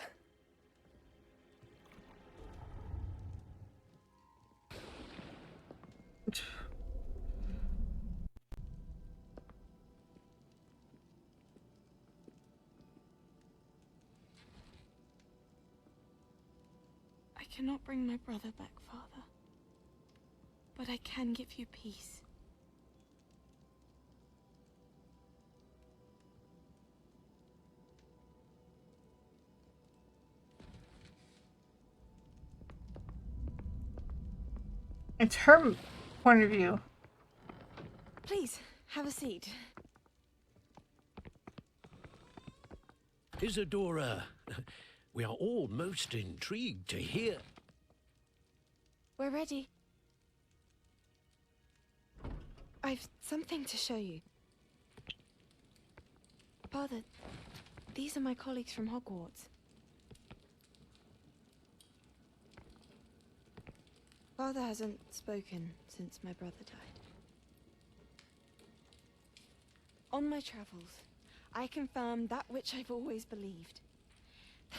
I cannot bring my brother back, Father. But I can give you peace. It's her point of view. Please, have a seat. Isadora, we are all most intrigued to hear. We're ready. I've something to show you. Father, these are my colleagues from Hogwarts. Father hasn't spoken since my brother died. On my travels, I confirmed that which I've always believed.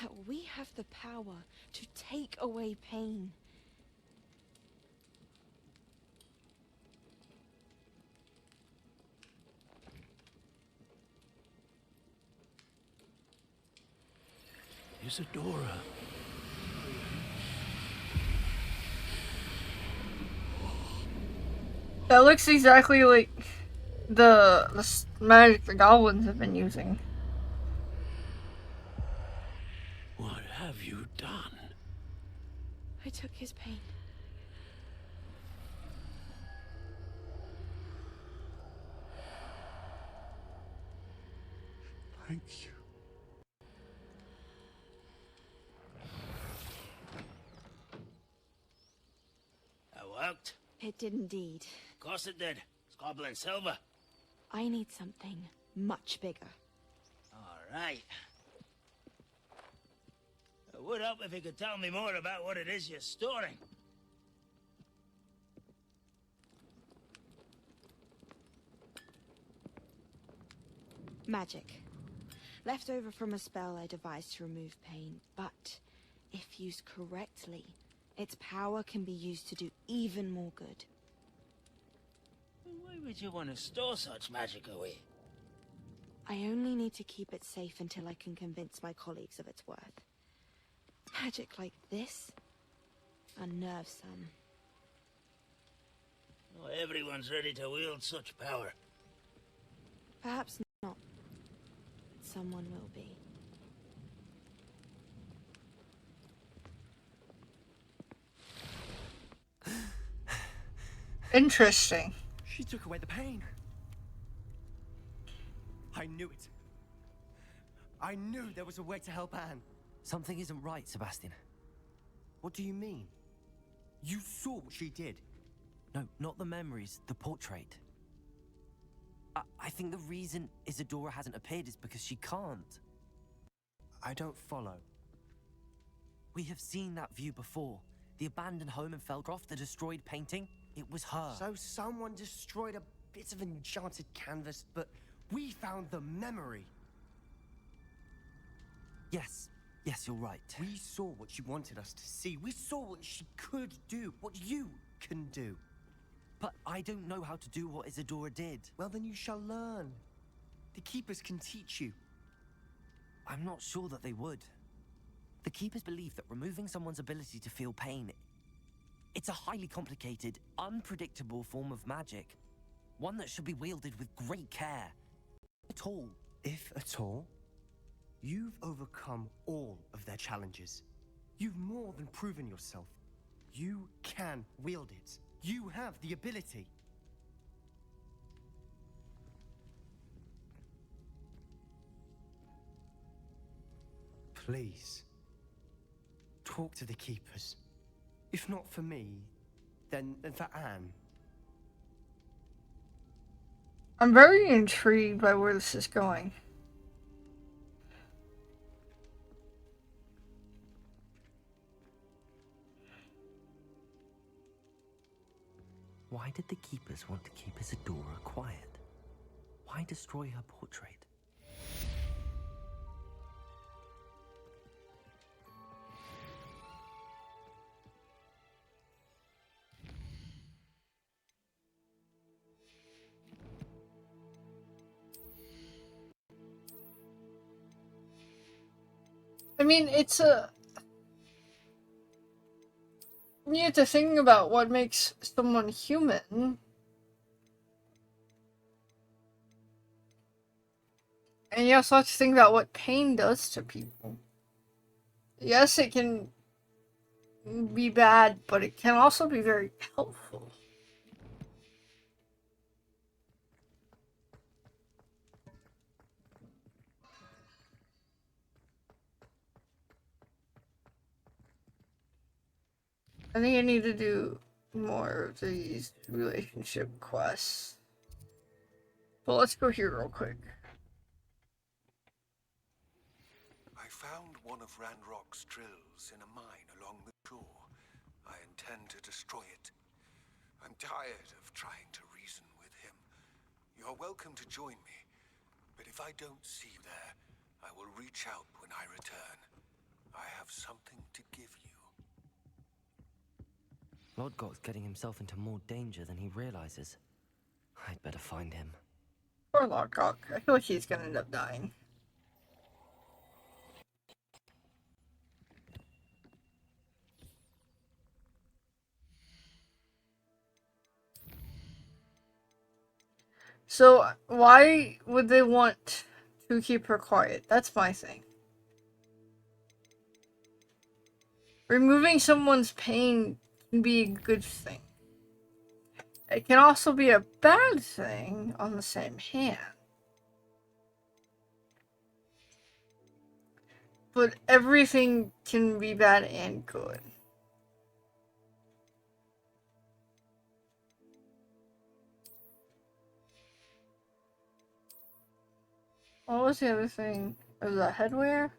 That we have the power to take away pain. Isadora. That looks exactly like the magic the goblins have been using. What have you done? I took his pain. Thank you. That worked. It did indeed. Of course it did. It's goblin silver. I need something much bigger. All right. It would help if you could tell me more about what it is you're storing. Magic. Left over from a spell I devised to remove pain, but if used correctly, its power can be used to do even more good. Why would you want to store such magic away? I only need to keep it safe until I can convince my colleagues of its worth. Magic like this unnerves some. Not everyone's ready to wield such power. Perhaps not. Someone will be. Interesting. She took away the pain. I knew it. I knew there was a way to help Anne. Something isn't right, Sebastian. What do you mean? You saw what she did. No, not the memories, the portrait. I think the reason Isadora hasn't appeared is because she can't. I don't follow. We have seen that view before. The abandoned home in Felcroft, the destroyed painting, it was her. So someone destroyed a bit of enchanted canvas, but we found the memory. Yes, you're right. We saw what she wanted us to see. We saw what she could do, what you can do. But I don't know how to do what Isadora did. Well, then you shall learn. The Keepers can teach you. I'm not sure that they would. The Keepers believe that removing someone's ability to feel pain, it's a highly complicated, unpredictable form of magic. One that should be wielded with great care. At all. If at all, you've overcome all of their challenges. You've more than proven yourself. You can wield it. You have the ability. Please, talk to the Keepers. If not for me, then for Anne. I'm very intrigued by where this is going. Why did the keepers want to keep Isadora quiet? Why destroy her portrait? I mean, you have to think about what makes someone human. And you also have to think about what pain does to people. Yes, it can be bad, but it can also be very helpful. I think I need to do more of these relationship quests. But let's go here real quick. I found one of Ranrock's drills in a mine along the shore. I intend to destroy it. I'm tired of trying to reason with him. You're welcome to join me, but if I don't see you there, I will reach out when I return. I have something to give you. Lodgok's getting himself into more danger than he realizes. I'd better find him. Poor Lodgok. I feel like he's gonna end up dying. So, why would they want to keep her quiet? That's my thing. Removing someone's pain can be a good thing. It can also be a bad thing on the same hand. But everything can be bad and good. What was the other thing? Was that headwear?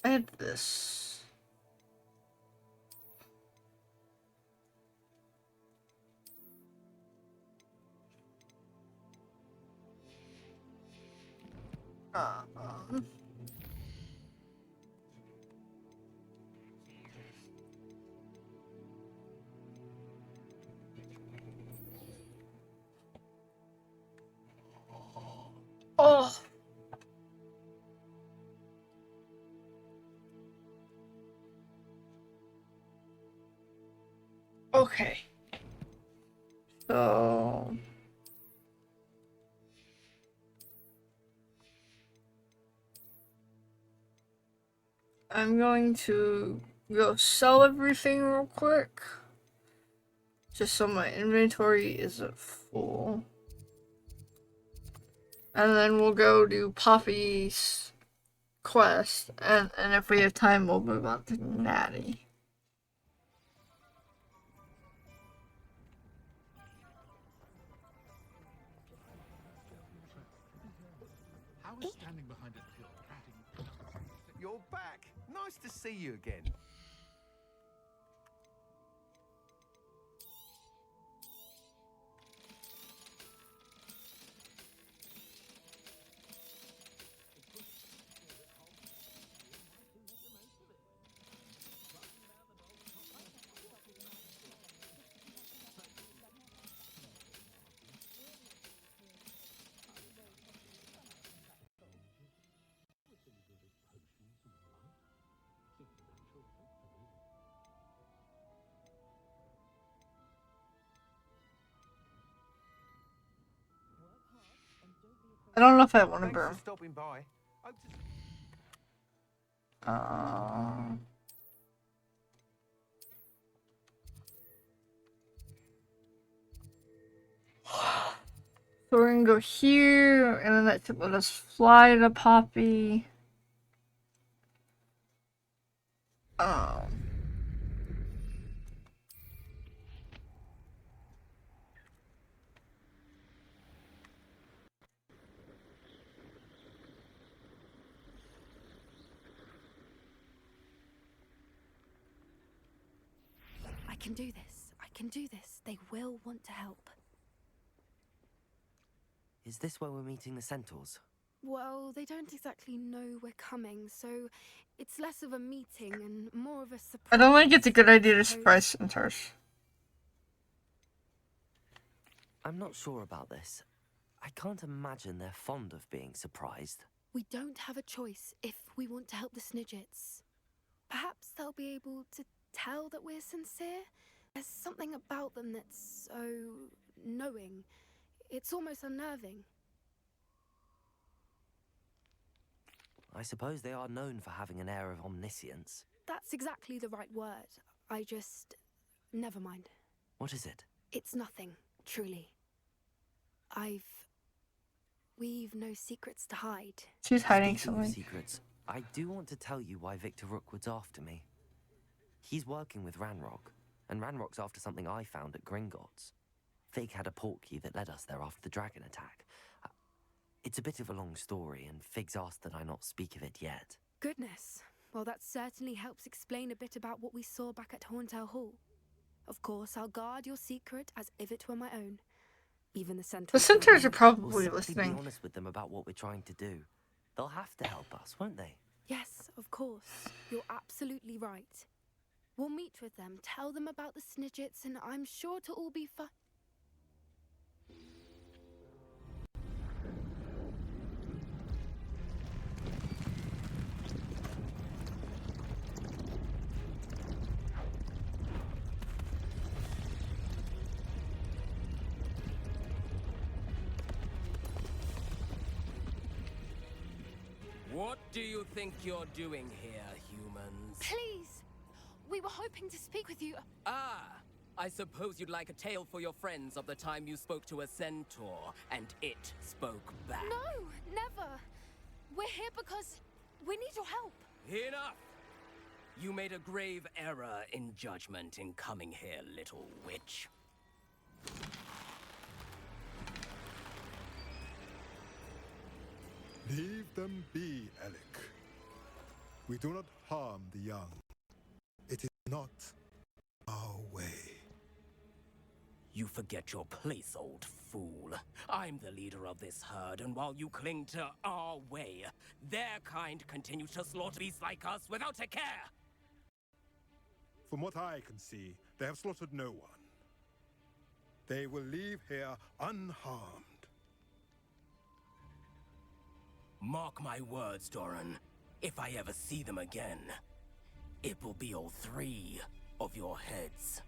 I had this. Um, oh. Okay. So I'm going to go sell everything real quick. Just so my inventory isn't full. And then we'll go do Poppy's quest. And if we have time, we'll move on to Natty. How is standing behind a hill chatting? You're back. Nice to see you again. I don't know if I want to Thanks for burn. stopping by. So we're gonna go here, and then that should let us fly to Poppy. I can do this. I can do this. They will want to help. Is this where we're meeting the centaurs? Well, they don't exactly know we're coming, so it's less of a meeting and more of a surprise. I don't think it's a good idea to surprise centaurs. I'm not sure about this. I can't imagine they're fond of being surprised. We don't have a choice if we want to help the Snidgets. Perhaps they'll be able to tell that we're sincere. There's something about them that's so knowing. It's almost unnerving. I suppose they are known for having an air of omniscience. That's exactly the right word. I just... Never mind. What is it? It's nothing, truly. We've no secrets to hide. She's hiding Speaking of something. secrets, I do want to tell you why Victor Rookwood's after me. He's working with Ranrock, and Ranrock's after something I found at Gringotts. Fig had a portkey that led us there after the dragon attack. It's a bit of a long story, and Fig's asked that I not speak of it yet. Goodness. Well, that certainly helps explain a bit about what we saw back at Horntail Hall. Of course, I'll guard your secret as if it were my own. Even the centaurs. The centaurs are probably We'll listening. be honest with them about what we're trying to do. They'll have to help us, won't they? Yes, of course. You're absolutely right. We'll meet with them, tell them about the Snidgets, and I'm sure it'll all be fun. What do you think you're doing here, humans? Please! We were hoping to speak with you. Ah! I suppose you'd like a tale for your friends of the time you spoke to a centaur, and it spoke back. No, never. We're here because we need your help. Enough! You made a grave error in judgment in coming here, little witch. Leave them be, Alec. We do not harm the young. It is not our way. You forget your place, old fool. I'm the leader of this herd, and while you cling to our way, their kind continues to slaughter beasts like us without a care. From what I can see, they have slaughtered no one. They will leave here unharmed. Mark my words, Doran. If I ever see them again, it will be all three of your heads.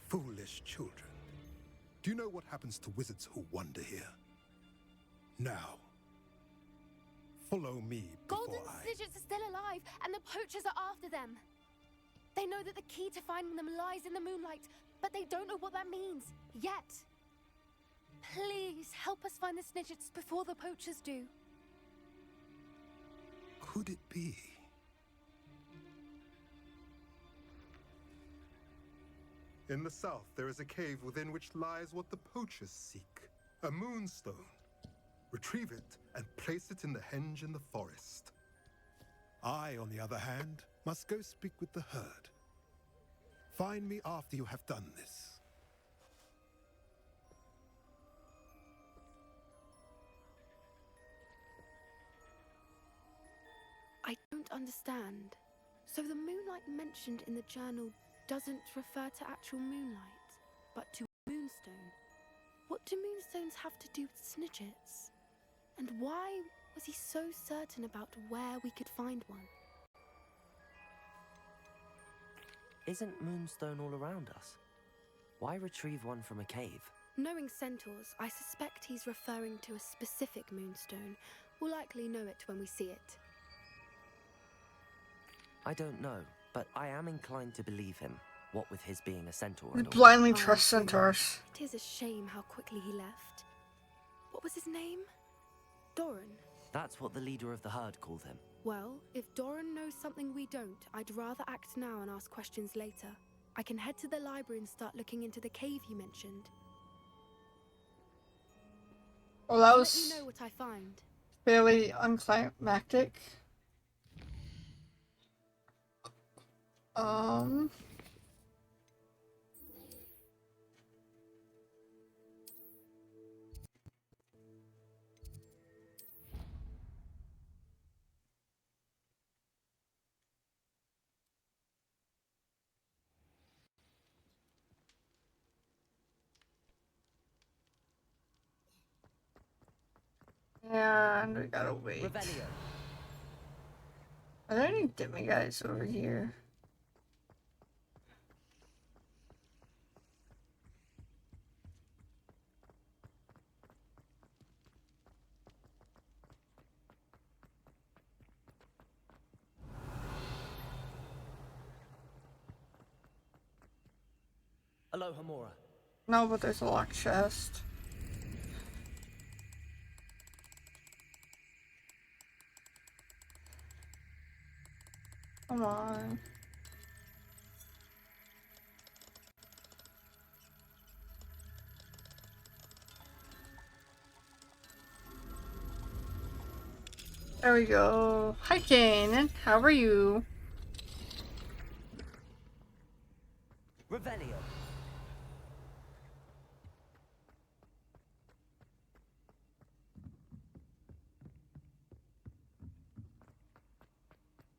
Foolish children. Do you know what happens to wizards who wander here? Now, follow me before Golden Snidgets are still alive, and the poachers are after them. They know that the key to finding them lies in the moonlight, but they don't know what that means, yet. Please, help us find the Snidgets before the poachers do. Could it be? In the south, there is a cave within which lies what the poachers seek. A moonstone. Retrieve it and place it in the henge in the forest. I, on the other hand, must go speak with the herd. Find me after you have done this. I don't understand. So the moonlight mentioned in the journal doesn't refer to actual moonlight, but to moonstone. What do moonstones have to do with Snidgets? And why was he so certain about where we could find one? Isn't Moonstone all around us? Why retrieve one from a cave? Knowing centaurs, I suspect he's referring to a specific moonstone. We'll likely know it when we see it. I don't know. but I am inclined to believe him, what with his being a centaur We and all. blindly trust centaurs. It is a shame how quickly he left. What was his name? Doran. That's what the leader of the herd called him. Well, if Doran knows something we don't, I'd rather act now and ask questions later. I can head to the library and start looking into the cave you mentioned. Well, that I'll was let you know what I find. fairly unclimactic. And we gotta wait. Revelio. Are there any demigods over here? Aloha Mora. No, but there's a locked chest. Come on. There we go. Hi, Kanan. How are you? Revelio.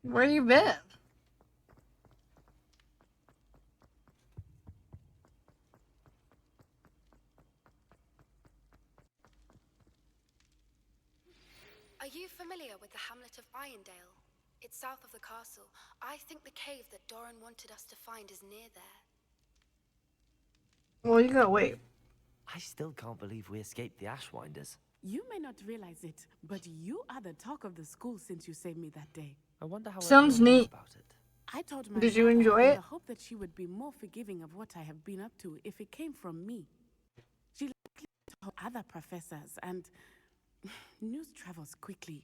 Where you been? Are you familiar with the hamlet of Irondale? It's south of the castle. I think the cave that Doran wanted us to find is near there. Well, you gotta wait. I still can't believe we escaped the Ashwinders. You may not realize it, but you are the talk of the school since you saved me that day. I wonder how Sounds everyone knows neat. about it. I told my Did you mother enjoy in it? the hope that she would be more forgiving of what I have been up to if it came from me. She likely told other professors, and news travels quickly.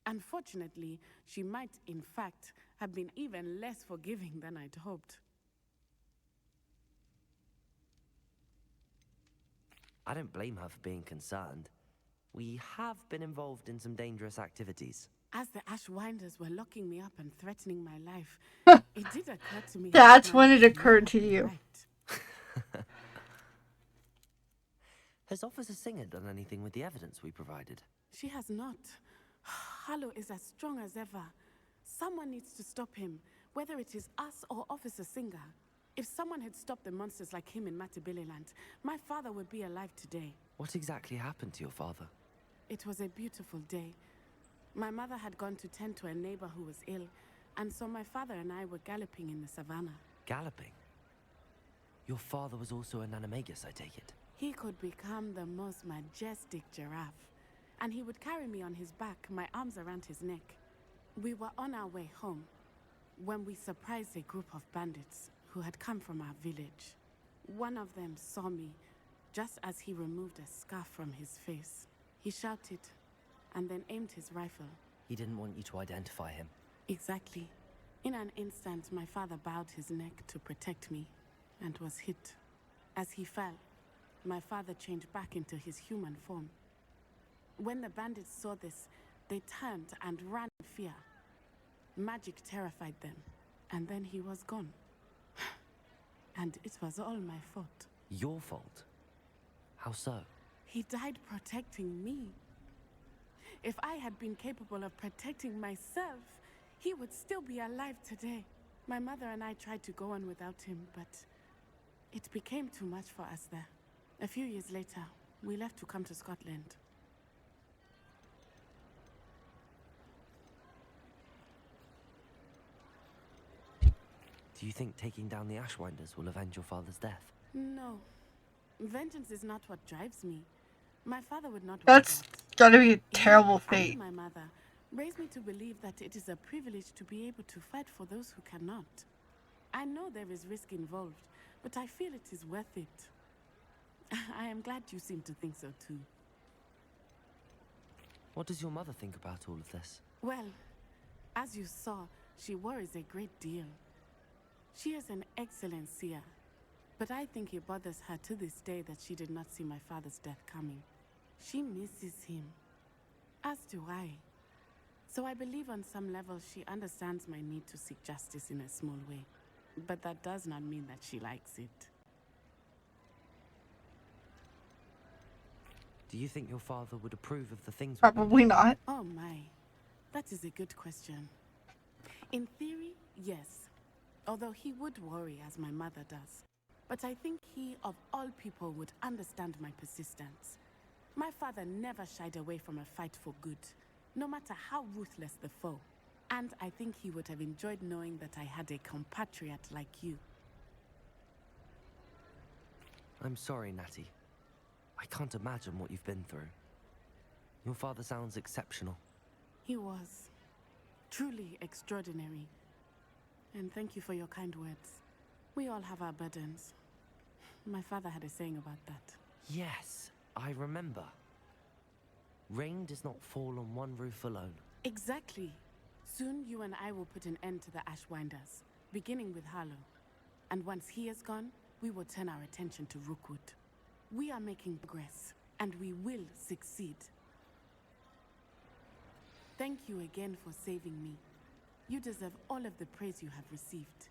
Unfortunately, she might, in fact, have been even less forgiving than I'd hoped. I don't blame her for being concerned. We have been involved in some dangerous activities. As the Ashwinders were locking me up and threatening my life, it did occur to me. That's that when it my occurred to mother you. was right. Has Officer Singer done anything with the evidence we provided? She has not. Harlow is as strong as ever. Someone needs to stop him, whether it is us or Officer Singer. If someone had stopped the monsters like him in Matabeleland, my father would be alive today. What exactly happened to your father? It was a beautiful day. My mother had gone to tend to a neighbor who was ill, and so my father and I were galloping in the savannah. Galloping? Your father was also an animagus, I take it? He could become the most majestic giraffe, and he would carry me on his back, my arms around his neck. We were on our way home when we surprised a group of bandits who had come from our village. One of them saw me just as he removed a scarf from his face. He shouted and then aimed his rifle. He didn't want you to identify him. Exactly. In an instant, my father bowed his neck to protect me and was hit. As he fell, my father changed back into his human form. When the bandits saw this, they turned and ran in fear. Magic terrified them, and then he was gone. And it was all my fault. Your fault? How so? He died protecting me. If I had been capable of protecting myself, he would still be alive today. My mother and I tried to go on without him, but it became too much for us there. A few years later, we left to come to Scotland. Do you think taking down the Ashwinders will avenge your father's death? No. Vengeance is not what drives me. My father would not want That's that. gotta be a terrible He, fate. and my mother raised me to believe that it is a privilege to be able to fight for those who cannot. I know there is risk involved, but I feel it is worth it. I am glad you seem to think so too. What does your mother think about all of this? Well, as you saw, she worries a great deal. She is an excellent seer, but I think it bothers her to this day that she did not see my father's death coming. She misses him, as do I. So I believe on some level she understands my need to seek justice in a small way. But that does not mean that she likes it. Do you think your father would approve of the things? Probably not. Oh my, that is a good question. In theory, yes. Although he would worry as my mother does. But I think he, of all people, would understand my persistence. My father never shied away from a fight for good, no matter how ruthless the foe. And I think he would have enjoyed knowing that I had a compatriot like you. I'm sorry, Natty. I can't imagine what you've been through. Your father sounds exceptional. He was. Truly extraordinary. And thank you for your kind words. We all have our burdens. My father had a saying about that. Yes, I remember. Rain does not fall on one roof alone. Exactly. Soon you and I will put an end to the Ashwinders, beginning with Harlow. And once he is gone, we will turn our attention to Rookwood. We are making progress, and we will succeed. Thank you again for saving me. You deserve all of the praise you have received.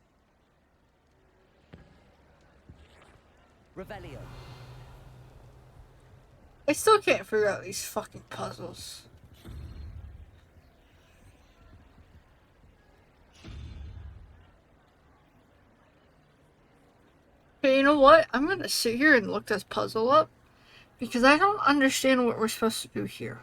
Revelio. I still can't figure out these fucking puzzles. Okay, you know what? I'm gonna sit here and look this puzzle up because I don't understand what we're supposed to do here.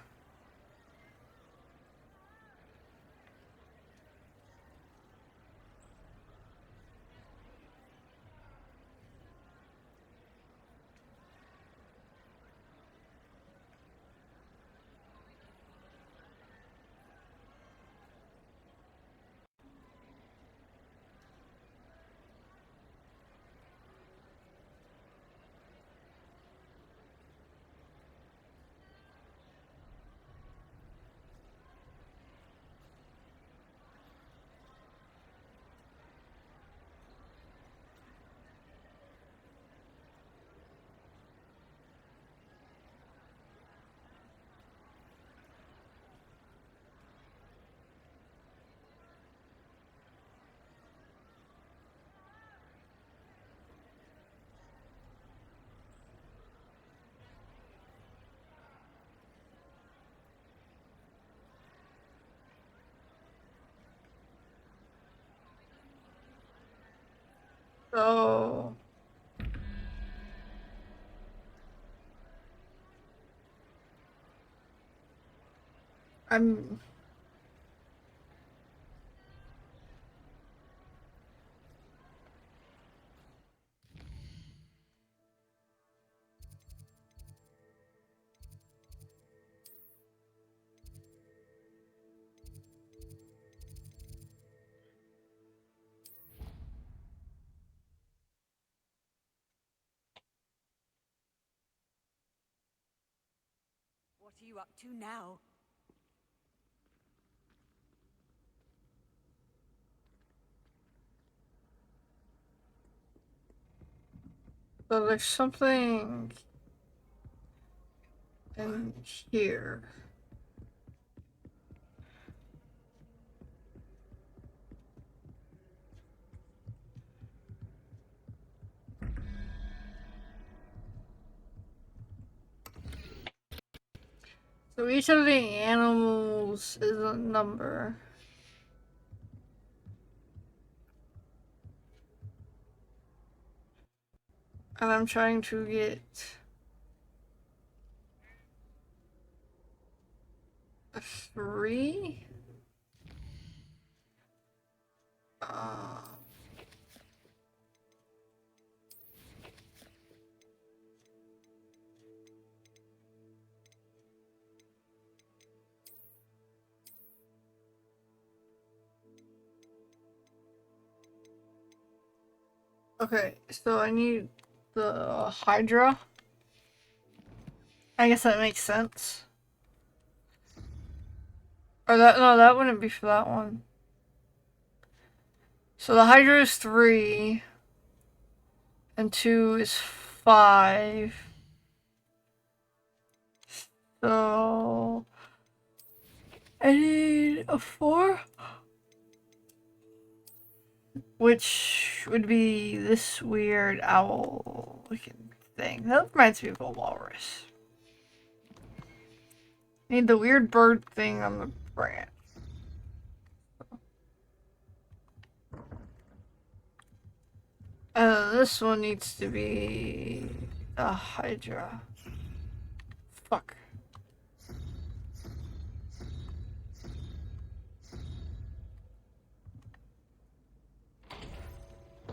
So I'm What are you up to now? so there's something in here. So each of the animals is a number. And I'm trying to get a 3. Okay, so I need the Hydra. I guess that makes sense. Or that wouldn't be for that one. So the Hydra is 3. And 2 is 5. So I need a 4. Which would be this weird owl looking thing. That reminds me of a walrus. Need the weird bird thing on the branch. This one needs to be a Hydra. Fuck.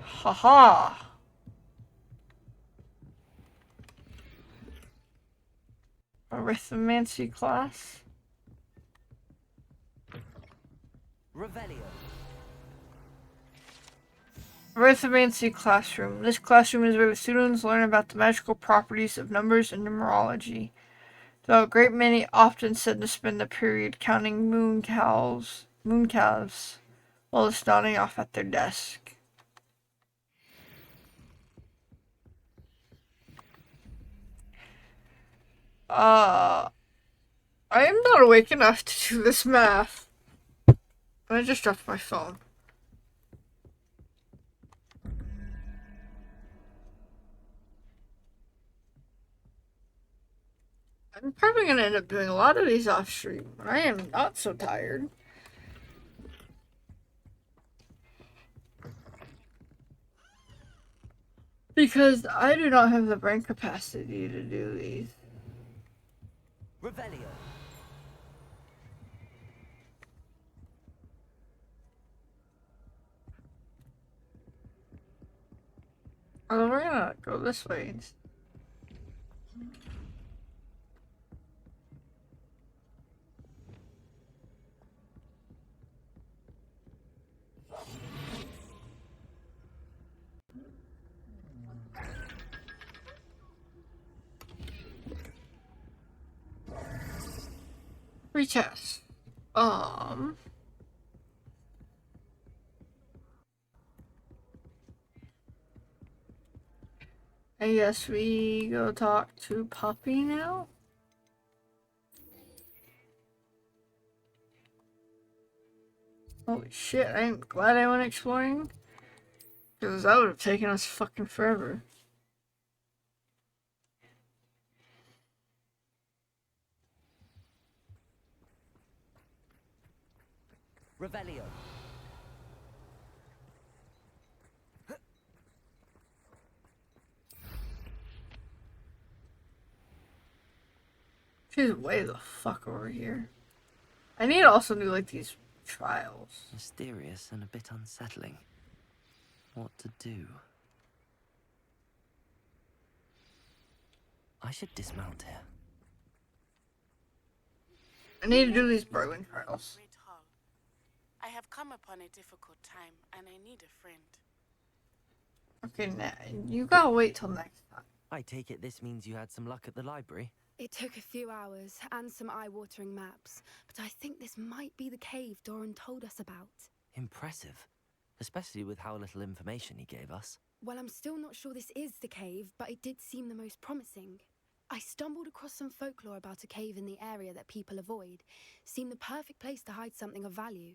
Haha. Arithmancy class. Revelio. Arithmancy classroom. This classroom is where the students learn about the magical properties of numbers and numerology. Though a great many often said to spend the period counting mooncalves while just nodding off at their desk. I am not awake enough to do this math. I just dropped my phone. I'm probably gonna end up doing a lot of these off stream, but I am not so tired. Because I do not have the brain capacity to do these. Revelio. Oh, we're gonna go this way. Retest. I guess we go talk to Puppy now. Holy shit, I'm glad I went exploring. Because that would have taken us fucking forever. Revelio. She's way the fuck over here. I need to also do like these trials. Mysterious and a bit unsettling. What to do? I should dismount here. I need to do these Berlin trials. Great hall. I have come upon a difficult time, and I need a friend. Okay, now you gotta wait till next time. I take it this means you had some luck at the library? It took a few hours and some eye-watering maps, but I think this might be the cave Doran told us about. Impressive. Especially with how little information he gave us. Well, I'm still not sure this is the cave, but it did seem the most promising. I stumbled across some folklore about a cave in the area that people avoid. Seemed the perfect place to hide something of value.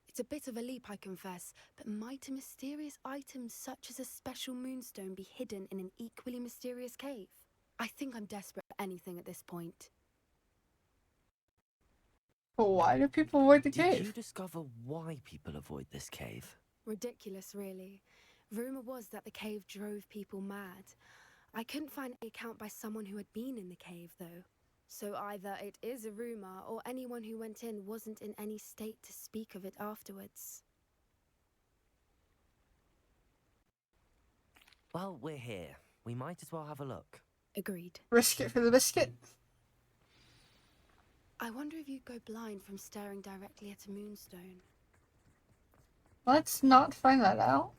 It's a bit of a leap, I confess, but might a mysterious item such as a special moonstone be hidden in an equally mysterious cave? I think I'm desperate for anything at this point. But why do people avoid the cave? Did you discover why people avoid this cave? Ridiculous, really. Rumor was that the cave drove people mad. I couldn't find any account by someone who had been in the cave, though. So either it is a rumor, or anyone who went in wasn't in any state to speak of it afterwards. Well, we're here. We might as well have a look. Agreed. Risk it for the biscuit. I wonder if you'd go blind from staring directly at a moonstone. Let's not find that out.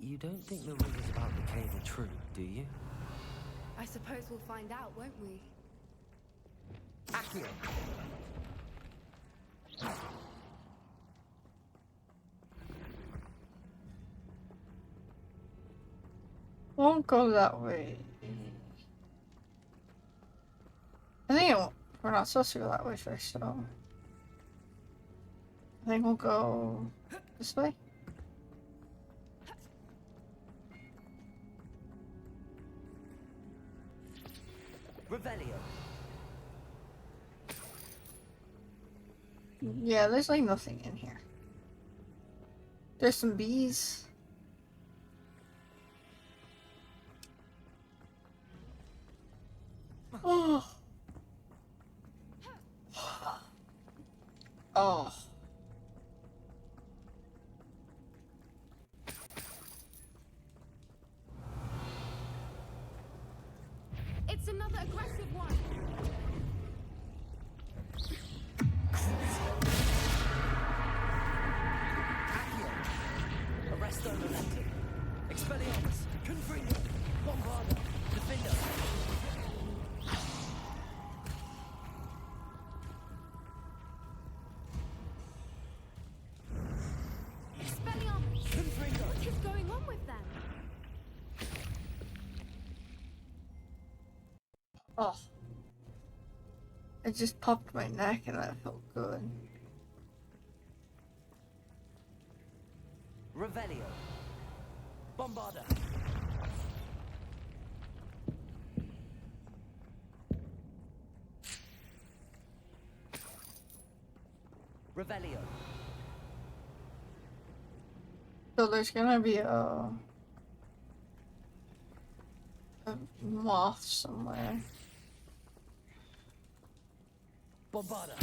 You don't think the rumors about the cave are true, do you? I suppose we'll find out, won't we? Accio! Won't go that way. I think we're not supposed to go that way first, so I think we'll go this way. Revelio. Yeah, there's like nothing in here. There's some bees. Oh. Oh. It's another aggressive one. Accio. Arresto momentum. Expelliarmus. Confringo. Bombarda. Defender. Expelliarmus. Confringo. What is going on with them? Oh. It just popped my neck and that felt good. Revelio. Bombarda. Revelio. So there's gonna be a moth somewhere. Bombarda.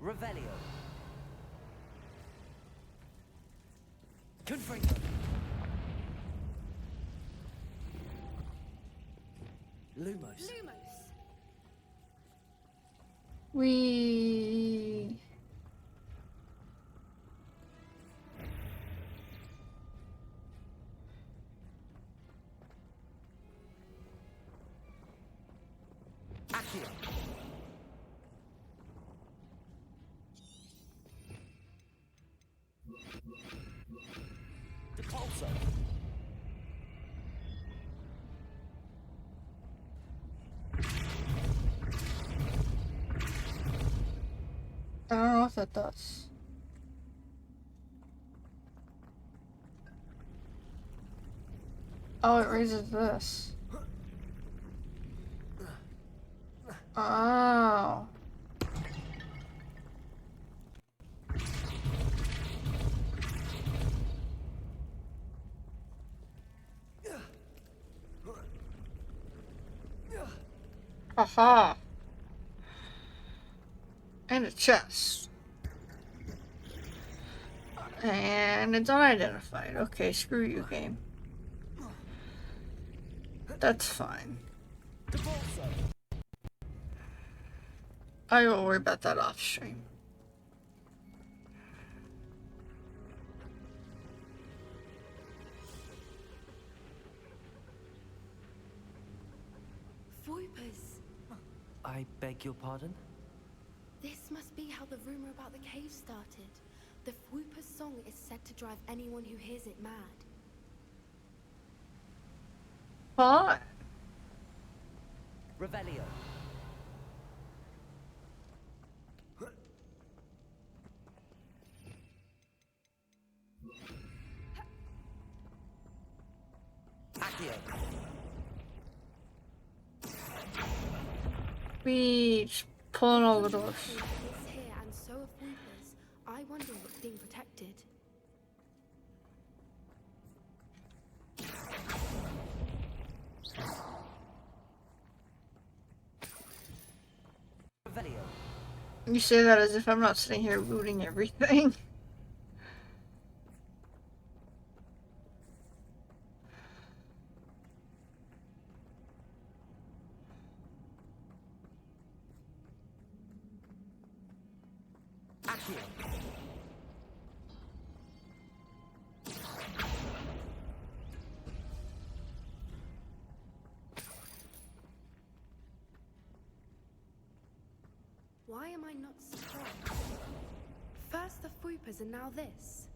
Revelio. Confringo. Lumos. Lumos. We Accio. Depulso. I don't know what that does. Oh, it raises this. Oh. Aha. And a chest. And it's unidentified. Okay, screw you, game. That's fine. I will worry about that off stream. Voipers. I beg your pardon? This must be how the rumor about the cave started. The Whooper's song is said to drive anyone who hears it mad. What? Revelio. Accio. We just pulling all the doors. It's here and so are Whoopers. I wonder what's being protected. Revelio. You say that as if I'm not sitting here looting everything. Why am I not surprised? First the Foopers and now this.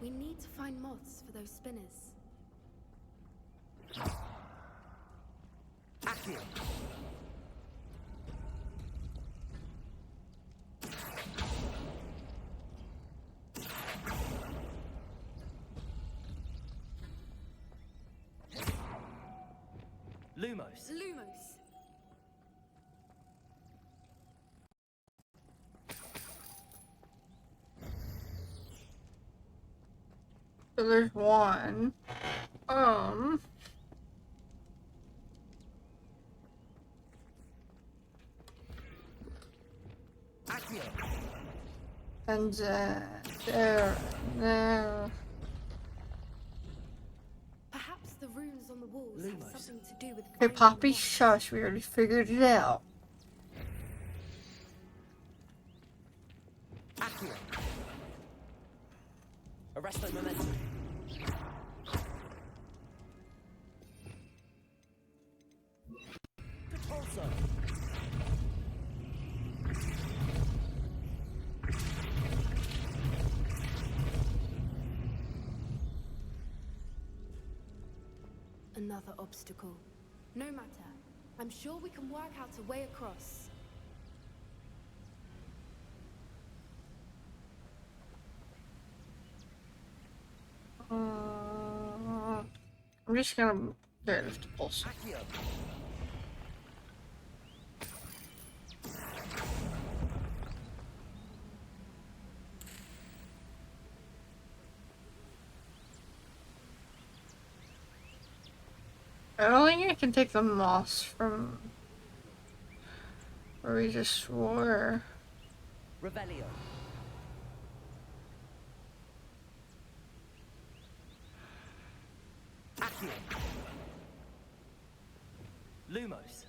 We need to find moths for those spinners. Lumos. Lumos. So there's one. And there. Perhaps the runes on the walls have something to do with. Hey, Poppy, shush. We already figured it out. Arresto momentum. Repulsor. Another obstacle. No matter. I'm sure we can work out a way across. I'm just gonna get it to pulse. I don't think I can take the moss from where we just were. Revelio. Lumos.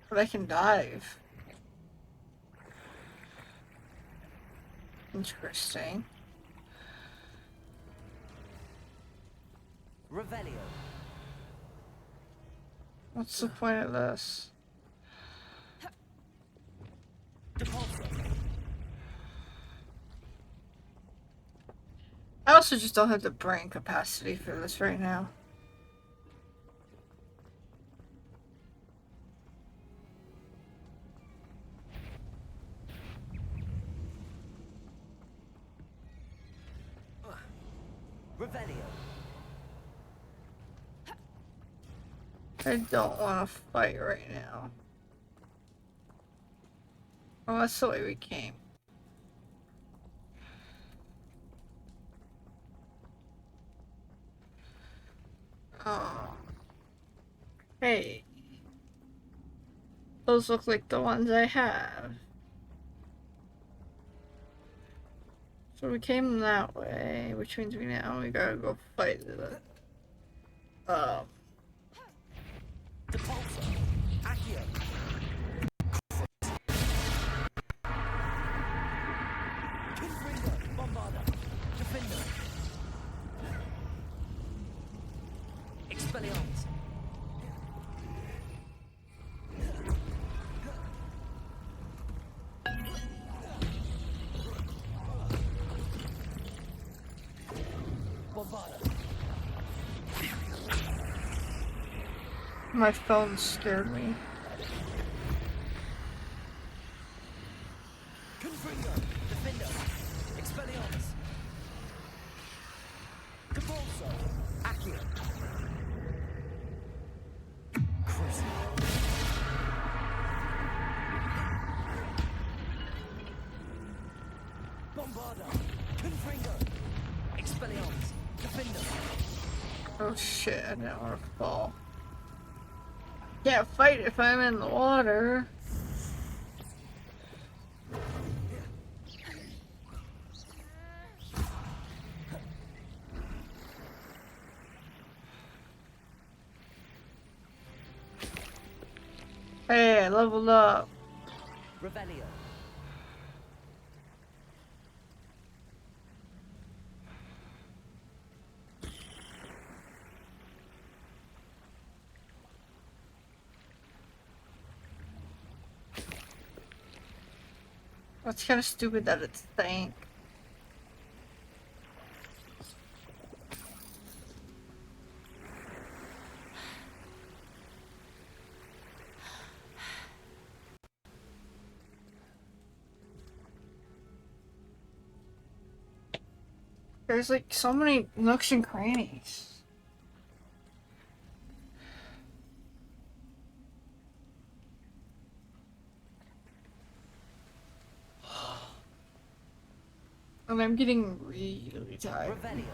But I can dive. Interesting. Revelio. What's the point of this? I also just don't have the brain capacity for this right now. Revelio. I don't want to fight right now. Well, that's the way we came. Oh. Hey. Those look like the ones I have. So we came that way, which means we gotta go fight the Expelliarmus. Bombarda. My phone scared me. Confringo. Defender. Expelliarmus. Convulso. Accio. Bombarda. Confringo. Expelliarmus. Defender. Oh shit, I didn't want to fall. Can't fight if I'm in the water. Okay, leveled up. Revelio. That's kind of stupid that it's thank. There's like so many nooks and crannies. And I'm getting really tired. Revelio.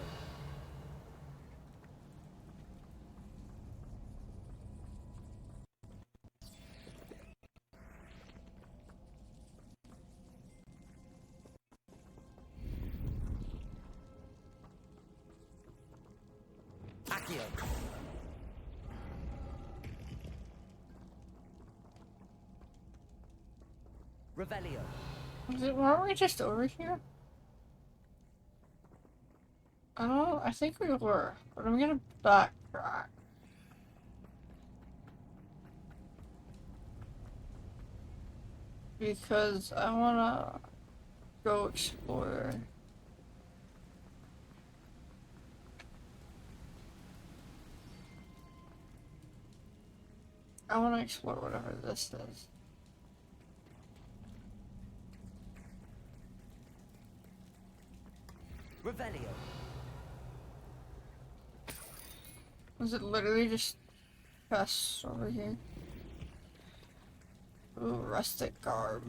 Accio. Revelio. Weren't we just over here? I think we were, but I'm gonna backtrack. Because I wanna go explore. I wanna explore whatever this is. Revelio. Was it literally just chests over here? Ooh, rustic garb.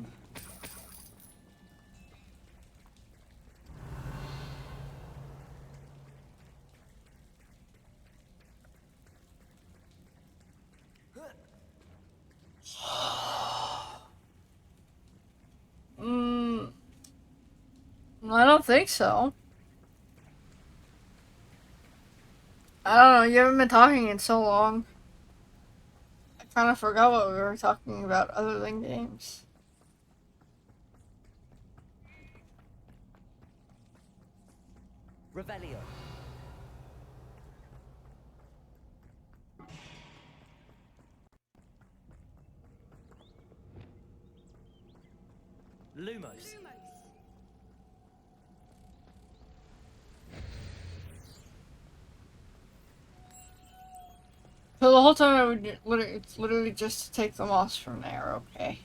I don't think so. I don't know, you haven't been talking in so long. I kind of forgot what we were talking about other than games. Revelio. Lumos. So the whole time I would it's literally just to take the moss from there, okay.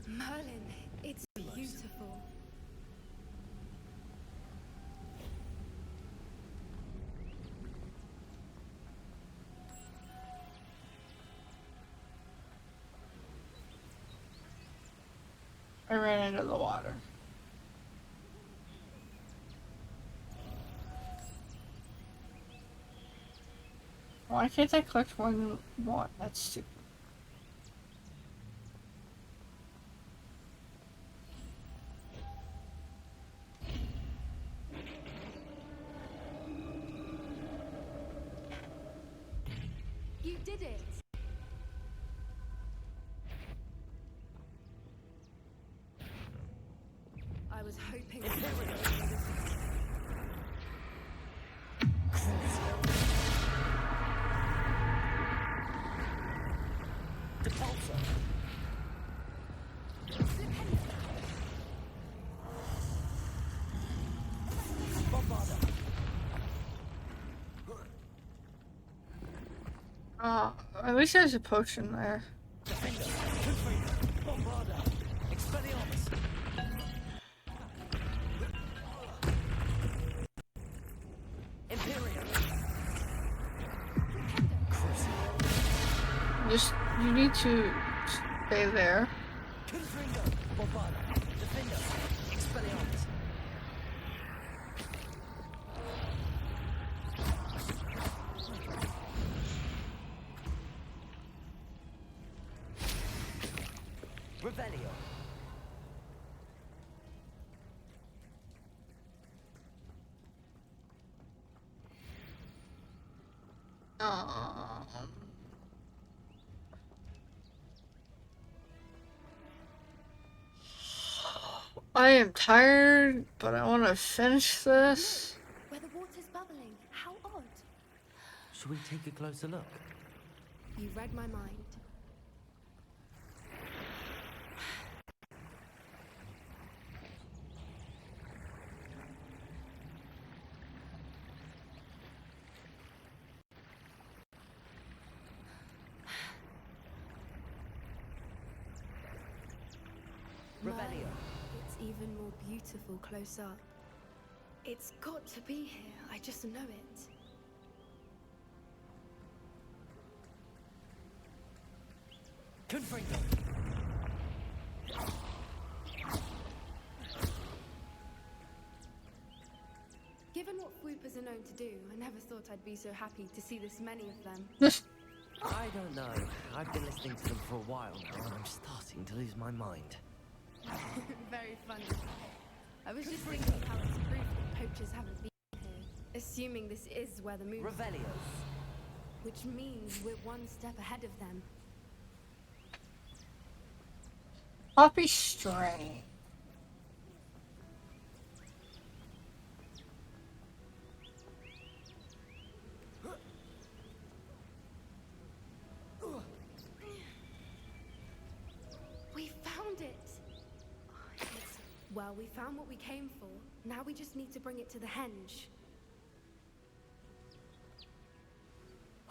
Merlin, it's beautiful. I ran into the water. Why can't I collect one? That's stupid. You did it! I was hoping... At least there's a potion there. You need to stay there. Revelio. I am tired, but I want to finish this. Where the water's bubbling. How odd. Shall we take a closer look? You read my mind. Revelio. It's even more beautiful close up. It's got to be here. I just know it. Confringo. Given what swoopers are known to do, I never thought I'd be so happy to see this many of them. I don't know. I've been listening to them for a while now, and I'm starting to lose my mind. Very funny. I was just thinking how it's proof that poachers haven't been here, assuming this is where the moon... Revelios. Which means we're one step ahead of them. Poppy String. We found it! Well, we found what we came for. Now we just need to bring it to the henge.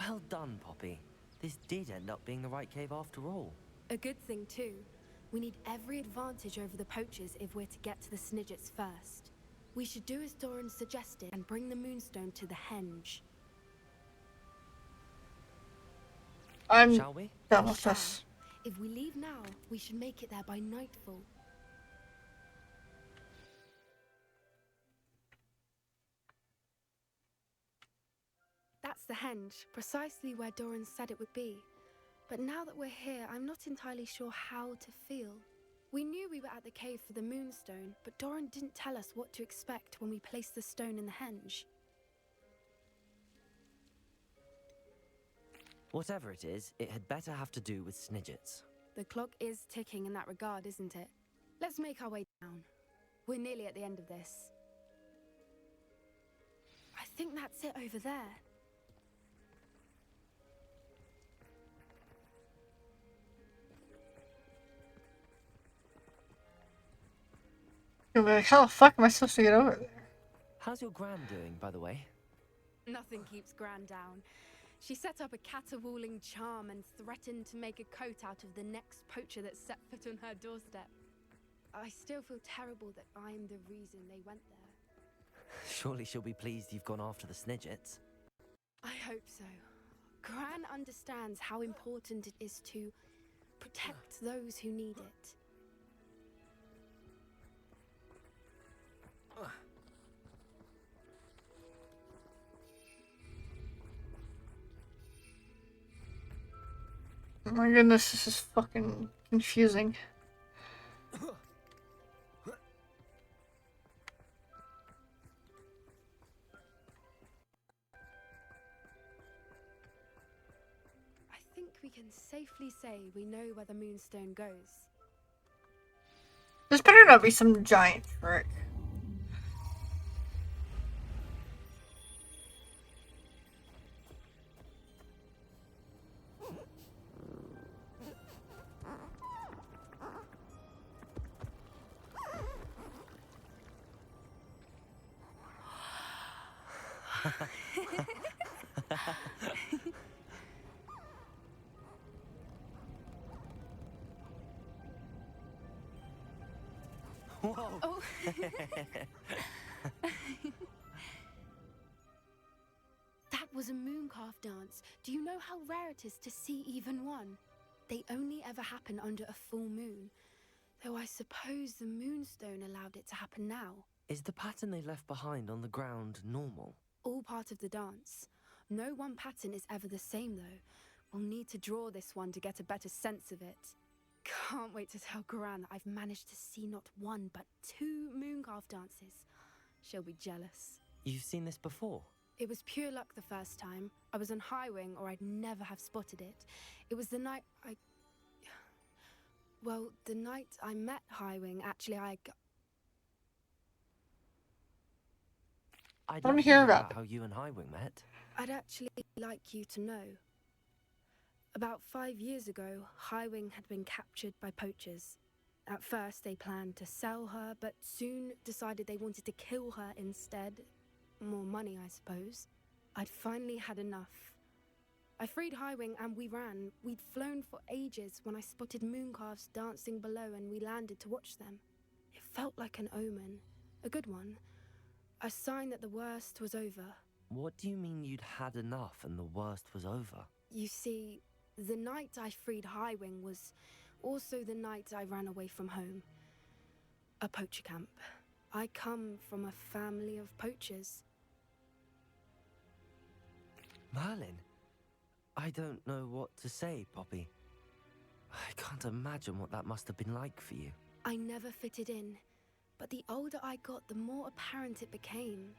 Well done, Poppy. This did end up being the right cave after all. A good thing, too. We need every advantage over the poachers if we're to get to the Snidgets first. We should do as Doran suggested and bring the Moonstone to the henge. I'm Shall we? done with this. If we leave now, we should make it there by nightfall. That's the henge, precisely where Doran said it would be. But now that we're here, I'm not entirely sure how to feel. We knew we were at the cave for the Moonstone, but Doran didn't tell us what to expect when we placed the stone in the henge. Whatever it is, it had better have to do with Snidgets. The clock is ticking in that regard, isn't it? Let's make our way down. We're nearly at the end of this. I think that's it over there. You'll be like, how the fuck am I supposed to get over there? How's your Gran doing, by the way? Nothing keeps Gran down. She set up a caterwauling charm and threatened to make a coat out of the next poacher that set foot on her doorstep. I still feel terrible that I'm the reason they went there. Surely she'll be pleased you've gone after the Snidgets. I hope so. Gran understands how important it is to protect those who need it. Oh my goodness, this is fucking confusing. I think we can safely say we know where the Moonstone goes. This better not be some giant trick. Whoa! Oh. That was a mooncalf dance. Do you know how rare it is to see even one? They only ever happen under a full moon. Though I suppose the Moonstone allowed it to happen now. Is the pattern they left behind on the ground normal? All part of the dance. No one pattern is ever the same, though. We'll need to draw this one to get a better sense of it. can't wait to tell Gran that I've managed to see not one but 2 Mooncarve dances. She'll be jealous. You've seen this before? It was pure luck the first time. I was on Highwing, or I'd never have spotted it. It was the night Well, the night I met Highwing, actually, I'd Let love me to hear hear about about how you and Highwing met. I'd actually like you to know. About 5 years ago, Highwing had been captured by poachers. At first, they planned to sell her, but soon decided they wanted to kill her instead. More money, I suppose. I'd finally had enough. I freed Highwing and we ran. We'd flown for ages when I spotted mooncalves dancing below and we landed to watch them. It felt like an omen. A good one. A sign that the worst was over. What do you mean you'd had enough and the worst was over? You see, the night I freed Highwing was also the night I ran away from home. A poacher camp. I come from a family of poachers. Merlin? I don't know what to say, Poppy. I can't imagine what that must have been like for you. I never fitted in, but the older I got, the more apparent it became.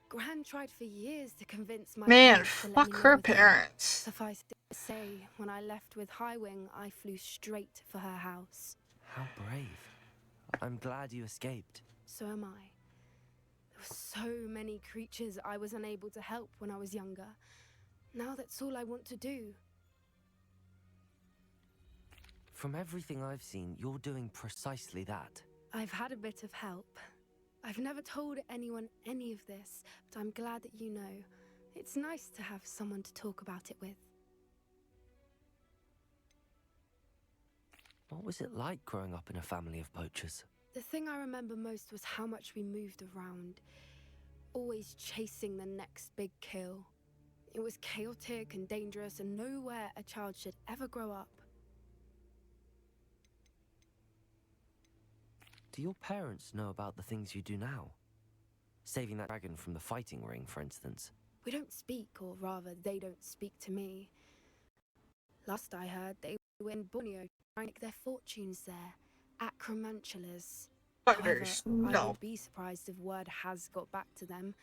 Gran tried for years to convince my Man, parents to let fuck me live her with her. parents. Suffice it to say, when I left with Highwing, I flew straight for her house. How brave. I'm glad you escaped. So am I. There were so many creatures I was unable to help when I was younger. Now that's all I want to do. From everything I've seen, you're doing precisely that. I've had a bit of help. I've never told anyone any of this, but I'm glad that you know. It's nice to have someone to talk about it with. What was it like growing up in a family of poachers? The thing I remember most was how much we moved around, always chasing the next big kill. It was chaotic and dangerous, and nowhere a child should ever grow up. Do your parents know about the things you do now? Saving that dragon from the fighting ring, for instance. We don't speak, or rather, they don't speak to me. Last I heard, they were in Borneo trying to make their fortunes there, acromantulas. However, Fighters, I no. would be surprised if word has got back to them.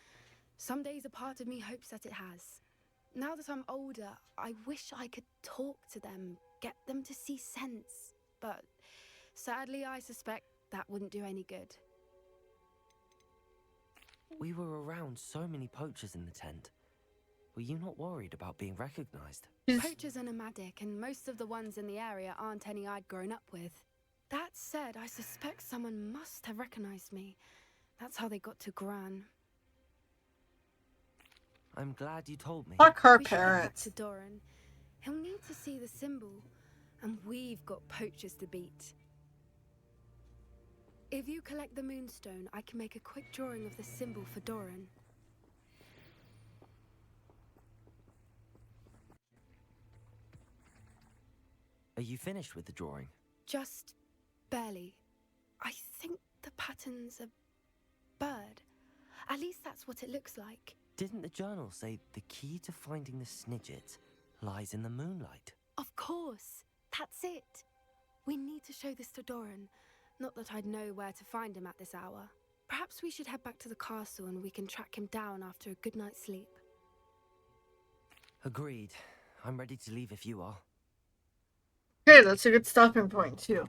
Some days a part of me hopes that it has. Now that I'm older, I wish I could talk to them, get them to see sense. But sadly, I suspect that wouldn't do any good. We were around so many poachers in the tent. Were you not worried about being recognized? Poachers are nomadic, and most of the ones in the area aren't any I'd grown up with. That said, I suspect someone must have recognized me. That's how they got to Gran. I'm glad you told me. Fuck her We should head back parents. to Doran. He'll need to see the symbol, and we've got poachers to beat. If you collect the moonstone, I can make a quick drawing of the symbol for Doran. Are you finished with the drawing? Just barely. I think the pattern's a bird. At least that's what it looks like. Didn't the journal say the key to finding the Snidget lies in the moonlight? Of course. That's it. We need to show this to Doran. Not that I'd know where to find him at this hour. Perhaps we should head back to the castle and we can track him down after a good night's sleep. Agreed. I'm ready to leave if you are. Okay, that's a good stopping point, too.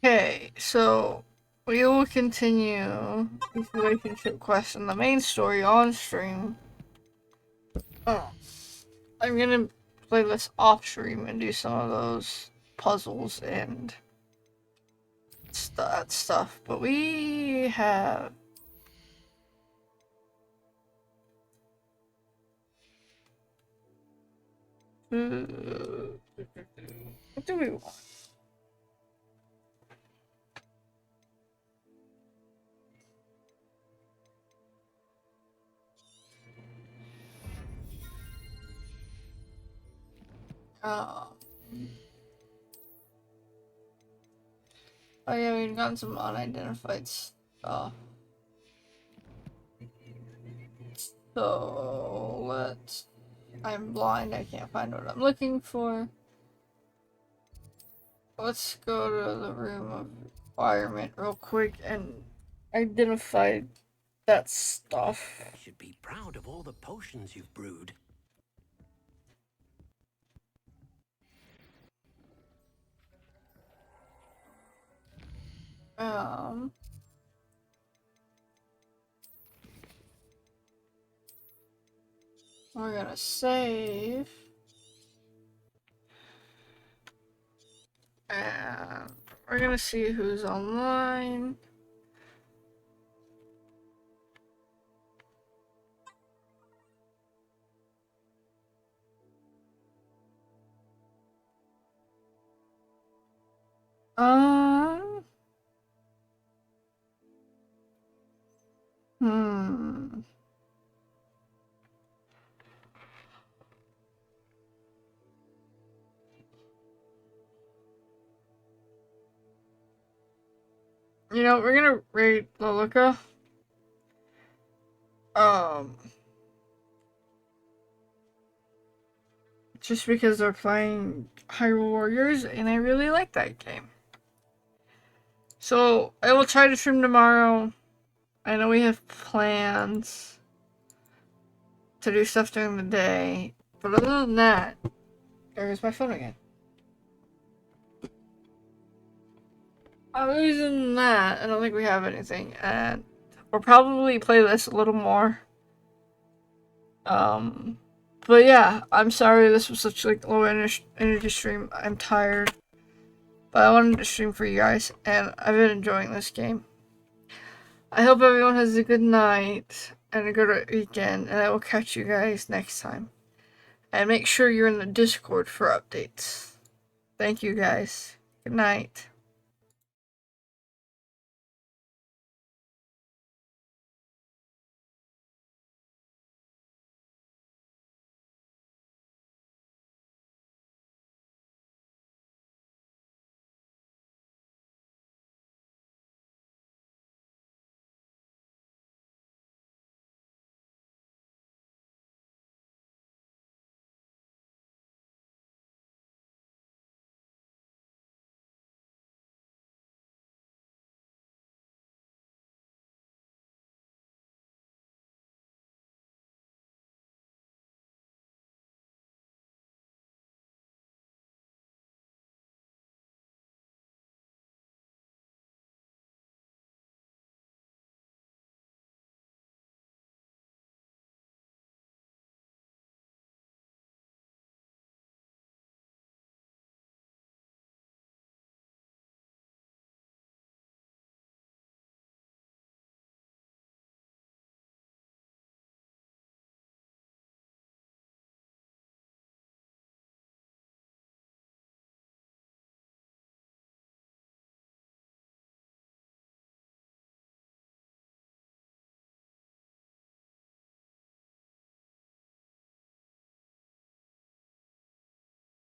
Okay, so we will continue this relationship quest and the main story on stream. Oh, I'm gonna play this off stream and do some of those puzzles and that stuff, but we have what do we want? Oh yeah, we've gotten some unidentified stuff. So let's. I'm blind. I can't find what I'm looking for. Let's go to the room of environment real quick and identify that stuff. You should be proud of all the potions you've brewed. We're gonna save. And we're gonna see who's online. Hmm. You know, we're gonna rate Lilica. Just because they're playing Hyrule Warriors, and I really like that game. So, I will try to stream tomorrow. I know we have plans to do stuff during the day, but other than that, there's my phone again. Other than that, I don't think we have anything, and we'll probably play this a little more. But yeah, I'm sorry this was such like low energy stream. I'm tired, but I wanted to stream for you guys, and I've been enjoying this game. I hope everyone has a good night and a good weekend, and I will catch you guys next time. And make sure you're in the Discord for updates. Thank you guys. Good night.